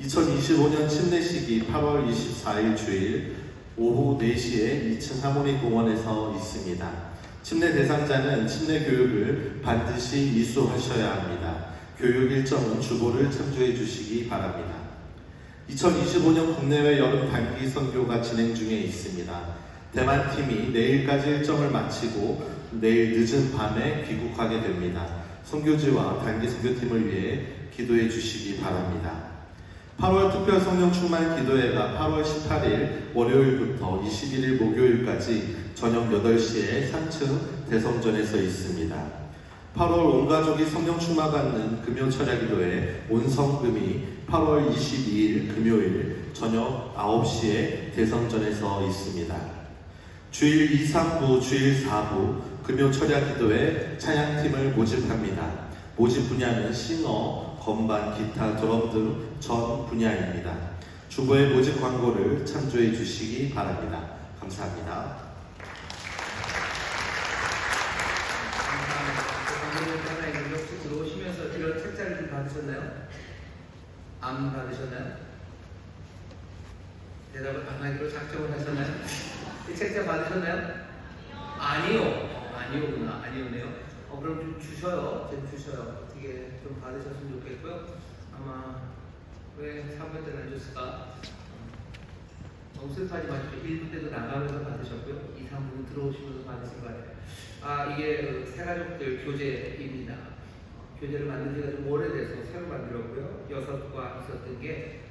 2025년 침례식이 8월 24일 주일 오후 4시에 2층 하모니 공원에서 있습니다. 침례 대상자는 침례 교육을 반드시 이수하셔야 합니다. 교육 일정은 주보를 참조해 주시기 바랍니다. 2025년 국내외 여름 단기 선교가 진행 중에 있습니다. 대만 팀이 내일까지 일정을 마치고 내일 늦은 밤에 귀국하게 됩니다. 선교지와 단기 선교팀을 위해 기도해 주시기 바랍니다. 8월 특별 성령 충만 기도회가 8월 18일 월요일부터 21일 목요일까지 저녁 8시에 3층 대성전에서 있습니다. 8월 온 가족이 성령 충만받는 금요 철야 기도회 온성금이 8월 22일 금요일 저녁 9시에 대성전에서 있습니다. 주일 2, 3부, 주일 4부 금요 철야 기도회 찬양팀을 모집합니다. 모집 분야는 싱어, 건반, 기타, 드럼 등 전 분야입니다. 주보의 모집 광고를 참조해 주시기 바랍니다. 감사합니다. 감사합니다. 혹시 들어오시면서 이런 책자를 좀 받으셨나요? 안 받으셨나요? 대답을 안 하기로 작정을 하셨나요? 이 책자 받으셨나요? 아니요. 아니오구나. 아니오네요. 그럼 좀 주셔요. 좀 주셔요. 어떻게 좀 받으셨으면 좋겠고요. 아마 왜 3번 때는 안 줬을까? 너무 슬퍼하지 마시고 1부 때도 나가면서 받으셨고요. 2, 3부는 들어오시면서 받으신 거 같아요. 이게 그 새가족들 교재입니다. 교재를 만든 지가 좀 오래돼서 새로 만들었고요. 6과 있었던 게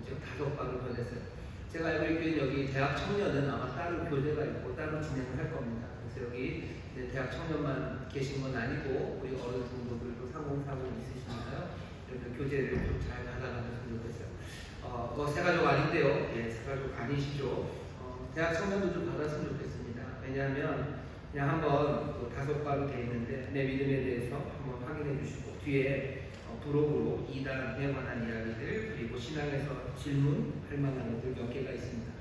지금 5과로 변했어요. 제가 알고 있기는 여기 대학 청년은 아마 따로 교재가 있고 따로 진행을 할 겁니다. 그래서 여기 대학 청년만 계신 건 아니고 우리 어른 분들도 3040 있으시니까요. 이렇게 교재를 좀 잘 받아가셨으면 좋겠어요. 새가족 아닌데요. 예, 새가족 아니시죠. 대학 청년도 좀 받았으면 좋겠습니다. 왜냐하면 그냥 한번 5과로 되어 있는데 내 믿음에 대해서 한번 확인해 주시고 뒤에 부록으로 이단에 관한 이야기들 그리고 신앙에서 질문할 만한 것들 몇 개가 있습니다.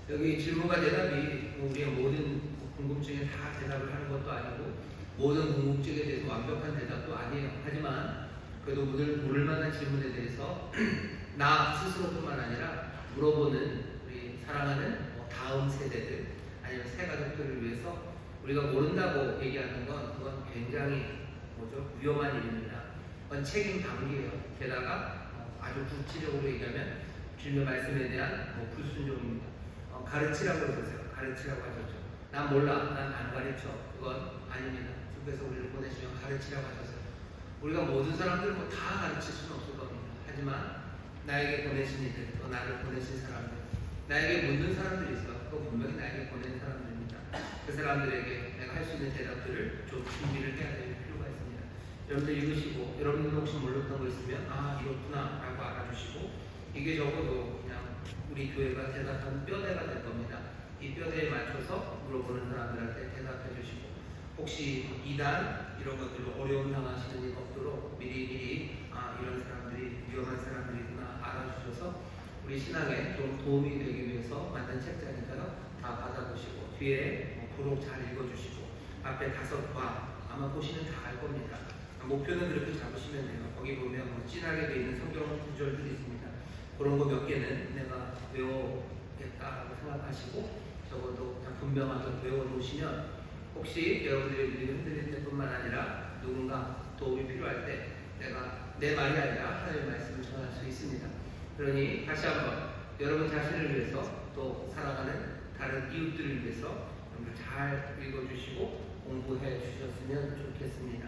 여기 질문과 대답이 우리의 모든 궁금증에 다 대답을 하는 것도 아니고 모든 궁금증에 대해서 완벽한 대답도 아니에요. 하지만 그래도 물을 만한 질문에 대해서 나 스스로뿐만 아니라 물어보는 우리 사랑하는 다음 세대들 아니면 새 가족들을 위해서 우리가 모른다고 얘기하는 건 그건 굉장히 위험한 일입니다. 그건 책임 방기예요. 게다가 아주 구체적으로 얘기하면 주님의 말씀에 대한 불순종입니다. 가르치라고 하셨어요. 가르치라고 하셨죠. 난 몰라. 난 안 가르쳐. 그건 아닙니다. 주께서 우리를 보내시면 가르치라고 하셨어요. 우리가 모든 사람들 다 가르칠 수는 없을 겁니다. 하지만 나에게 보내신 이들, 또 나를 보내신 사람들, 나에게 묻는 사람들이 있어. 또 분명히 나에게 보낸 사람들입니다. 그 사람들에게 내가 할 수 있는 대답들을 좀 준비를 해야 될 필요가 있습니다. 여러분들 읽으시고 여러분들 혹시 몰랐던 거 있으면 이렇구나 라고 알아주시고 이게 적어도 그냥 우리 교회가 대답하는 뼈대가 될 겁니다. 이 뼈대에 맞춰서 물어보는 사람들한테 대답해 주시고 혹시 이단 이런 것들로 어려움 당하시는 일 없도록 미리 이런 사람들이 위험한 사람들이구나 알아주셔서 우리 신앙에 좀 도움이 되기 위해서 만든 책자니까요. 다 받아보시고 뒤에 부록 잘 읽어주시고 앞에 5과 아마 보시면 다 알 겁니다. 목표는 그렇게 잡으시면 돼요. 거기 보면 진하게 되어 있는 성경 구절들이 있습니다. 그런 거 몇 개는 내가 외워야겠다라고 생각하시고 적어도 그냥 분명하게 외워놓으시면 혹시 여러분들의 믿음이 흔들릴 뿐만 아니라 누군가 도움이 필요할 때 내가 내 말이 아니라 하나님의 말씀을 전할 수 있습니다. 그러니 다시 한번 여러분 자신을 위해서 또 살아가는 다른 이웃들을 위해서 여러분들 잘 읽어주시고 공부해 주셨으면 좋겠습니다.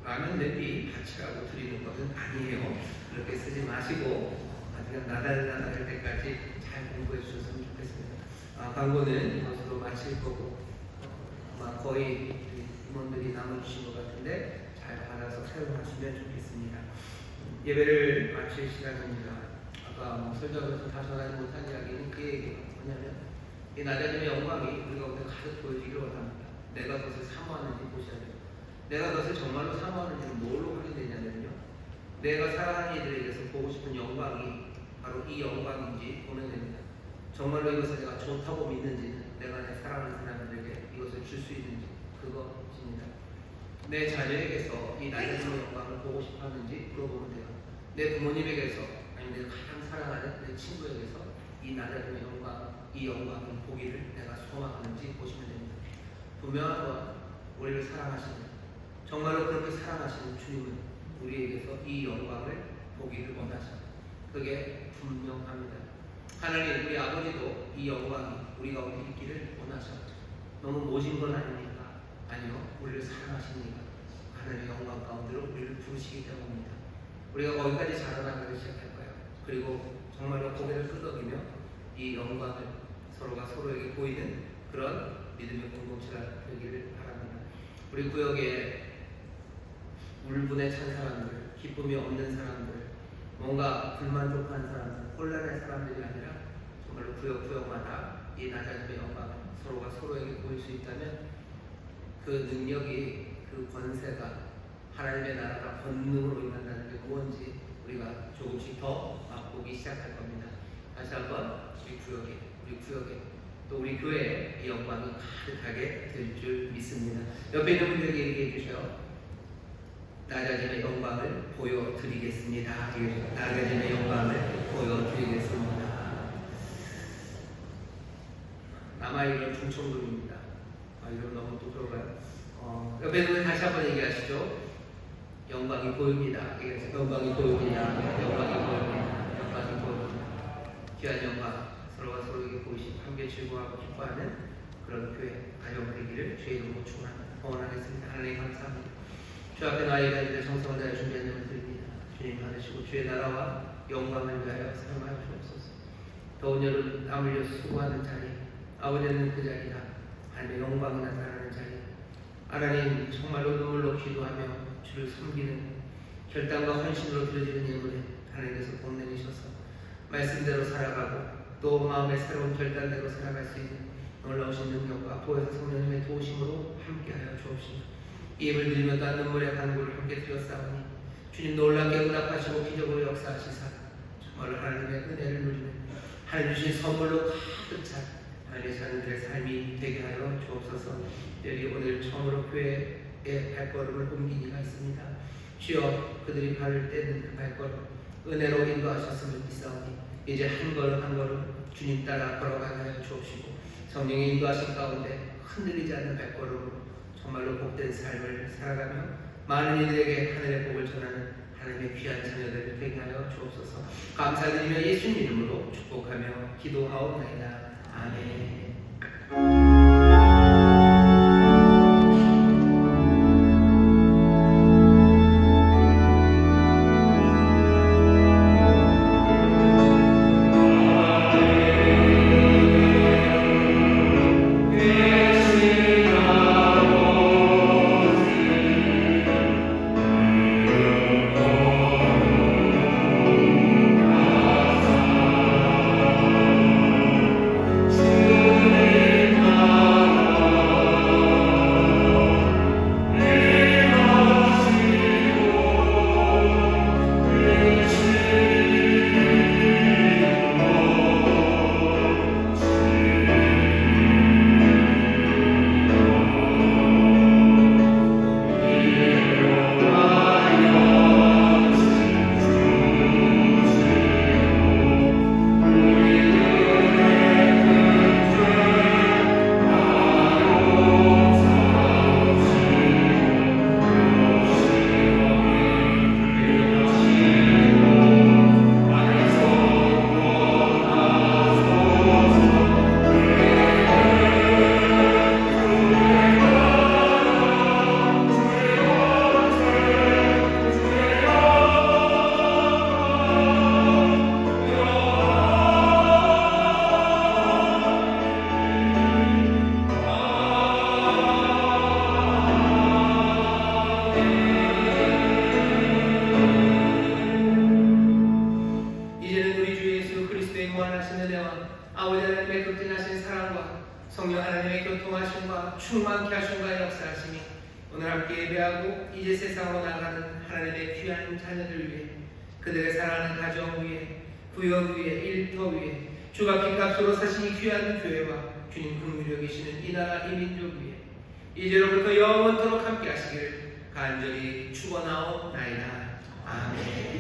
라면 냄비 바치라고 드리는 것은 아니에요. 그렇게 쓰지 마시고 그냥 나달 때까지 잘 공부해 주셨으면 좋겠습니다. 광고는 이것으로 마칠 거고 아마 거의 임원들이 나눠주신 것 같은데 잘 받아서 사용하시면 좋겠습니다. 예배를 마칠 시간입니다. 아까 설교하면서 다 전하지 못한 이야기는 그 얘기예요. 뭐냐면 이 낮아짐의 영광이 우리가 오늘 가득 보여지기를 원합니다. 내가 그것을 사모하는지 보셔야 돼요. 내가 그것을 정말로 사모하는지는 뭘로 확인되냐면요. 내가 사랑하는 이들에게서 보고 싶은 영광이 바로 이 영광인지 보면 됩니다. 정말로 이것을 내가 좋다고 믿는지는 내가 내 사랑하는 사람들에게 이것을 줄 수 있는지 그것입니다. 내 자녀에게서 이 낮아짐의 영광을 보고 싶어 하는지 물어보면 돼요. 내 부모님에게서, 아니면 내가 가장 사랑하는 내 친구에게서 이 낮아짐의 영광, 이 영광을 보기를 내가 소망하는지 보시면 됩니다. 분명한 건 우리를 사랑하시는, 정말로 그렇게 사랑하시는 주님은 우리에게서 이 영광을 보기를 원하십니다. 그게 분명합니다. 하나님, 우리 아버지도 이 영광이 우리 가운데 있기를 원하셨죠. 너무 모진 건 아닙니까? 아니요, 우리를 사랑하시니까 하나님의 영광 가운데로 우리를 부르시기 때문입니다. 우리가 거기까지 자라나가기 시작할 거예요. 그리고 정말로 고개를 끄덕이며 이 영광을 서로가 서로에게 보이는 그런 믿음의 공동체가 되기를 바랍니다. 우리 구역에 울분에 찬 사람들, 기쁨이 없는 사람들, 뭔가 불만족한 사람들, 혼란한 사람들이 아니라 정말로 구역마다 이 낮아짐의 영광을 서로가 서로에게 보일 수 있다면 그 능력이, 그 권세가 하나님의 나라가 권능으로 임한다는 게 무엇인지 우리가 조금씩 더 맛보기 시작할 겁니다. 다시 한번 우리 구역에 또 우리 교회에 이 영광이 가득하게 될 줄 믿습니다. 옆에 있는 분들에게 얘기해 주셔요. 낮아짐의 영광을 보여드리겠습니다. 낮아짐의 영광을 보여드리겠습니다. 남아있는 충청도입니다. 이런 너무 또 그런가요? 옆에 있는 분 다시 한번 얘기하시죠. 영광이 보입니다. 영광이 보입니다. 영광이 보입니다. 영광이 보입니다. 귀한 영광, 서로가 서로에게 보이시고 함께 즐거워하고 기뻐하는 그런 교회, 가정 되기를 주의 이름으로 축원하겠습니다. 하나님 감사합니다. 주 앞에 나의 가운데 정성을 다해 준비하는 을 드립니다. 주님 받으시고 주의 나라와 영광을 위하여 사용하여 주옵소서. 더운 여름 땀 흘려 수고하는 자리, 아버지는 그 자리다. 하나님의 영광이 나타나는 자리, 하나님 정말로 눈물로 기도하며 주를 섬기는 결단과 헌신으로 드려지는 예물에 하나님께서 복내주셔서 말씀대로 살아가고 또 마음의 새로운 결단대로 살아갈 수 있는 놀라우신 능력과 보혜사 성령님의 도우심으로 함께하여 주옵시고 이 예물 드리며 또 눈물의 간구를 함께 드렸사오니 주님 놀랍게 응답하시고 기적으로 역사하시사 정말로 하나님의 은혜를 누리는 하나님 주신 선물로 가득 찬 하나님의 자녀들의 삶이 되게 하여 주옵소서. 여기 오늘 처음으로 교회의 발걸음을 옮긴 이가 있습니다. 주여 그들이 발을 떼는 그 발걸음 은혜로 인도하셨음을 믿사오니 이제 한 걸음 한 걸음 주님 따라 걸어가게 하여 주옵시고 성령의 인도하신 가운데 흔들리지 않는 발걸음으로 정말로 복된 삶을 살아가며 많은 이들에게 하늘의 복을 전하는 하나님의 귀한 자녀들을 되게 하여 주옵소서. 감사드리며 예수님 이름으로 축복하며 기도하옵나이다. 아멘. 충만케 하심과 역사하시니 오늘 함께 예배하고 이제 세상으로 나가는 하나님의 귀한 자녀들 위해 그들의 사랑하는 가정 위에 구역 위에 일터 위에 주가 빚값으로 사신 귀한 교회와 주님 긍휼히 여기시는 이 나라 이 민족 위에 이제로부터 영원토록 함께 하시기를 간절히 축원하옵나이다. 아멘.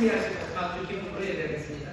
승리하실 것 같은 기쁨을 해야 되겠습니다.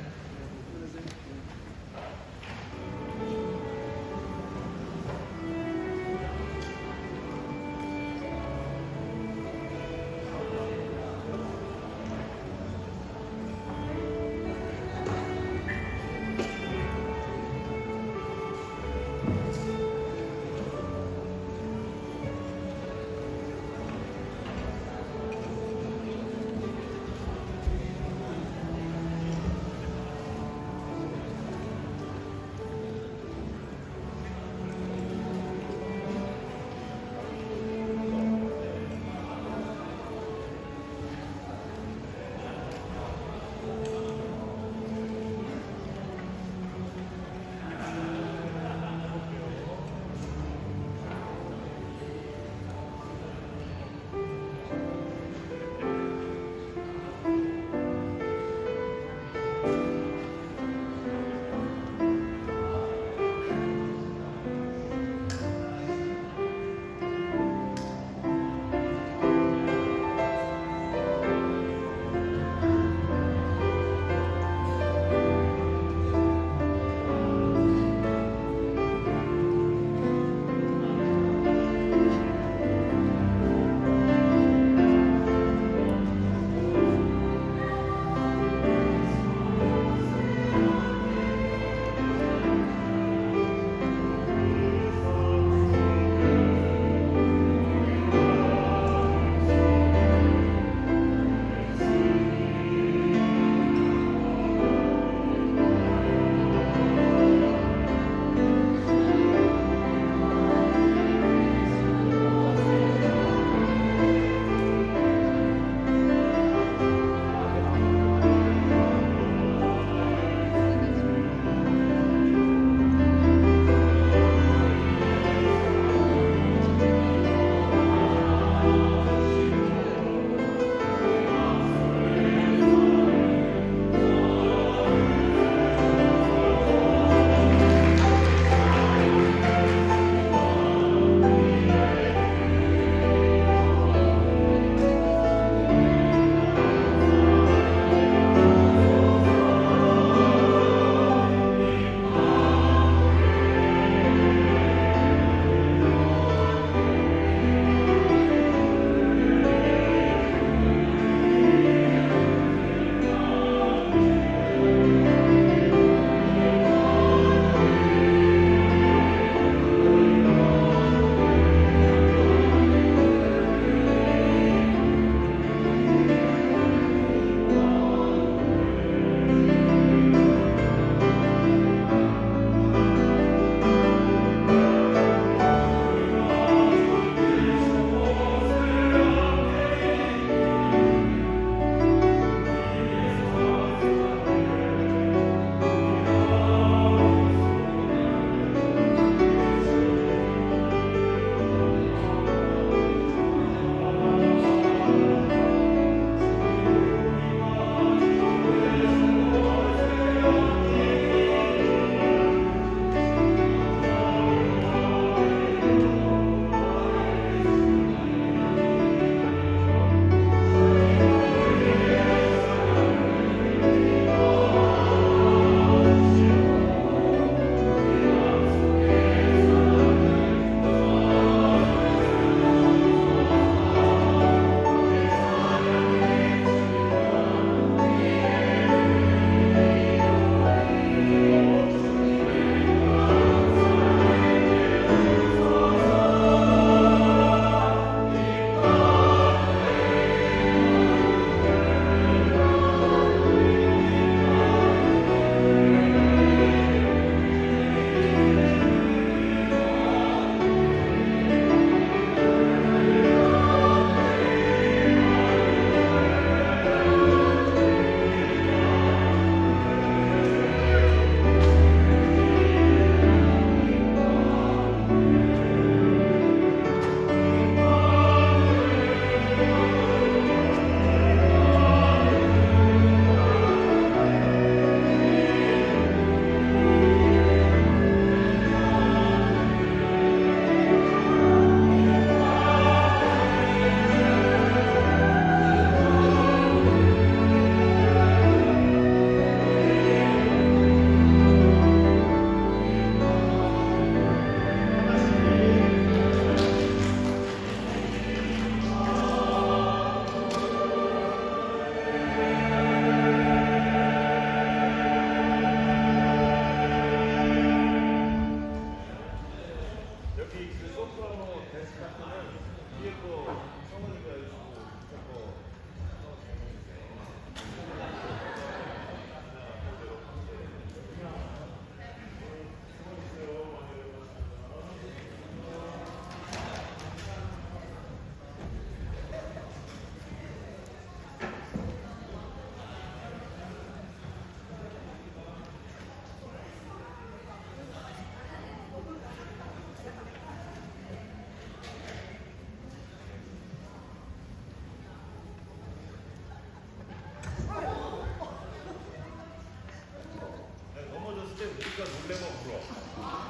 넘어졌을 때 우리가 놀래면 울어.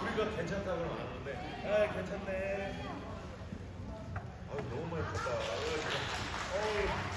우리가 괜찮다 그러면 안 오는데, 아 괜찮네. 아유 너무 많이 컸다. 어우,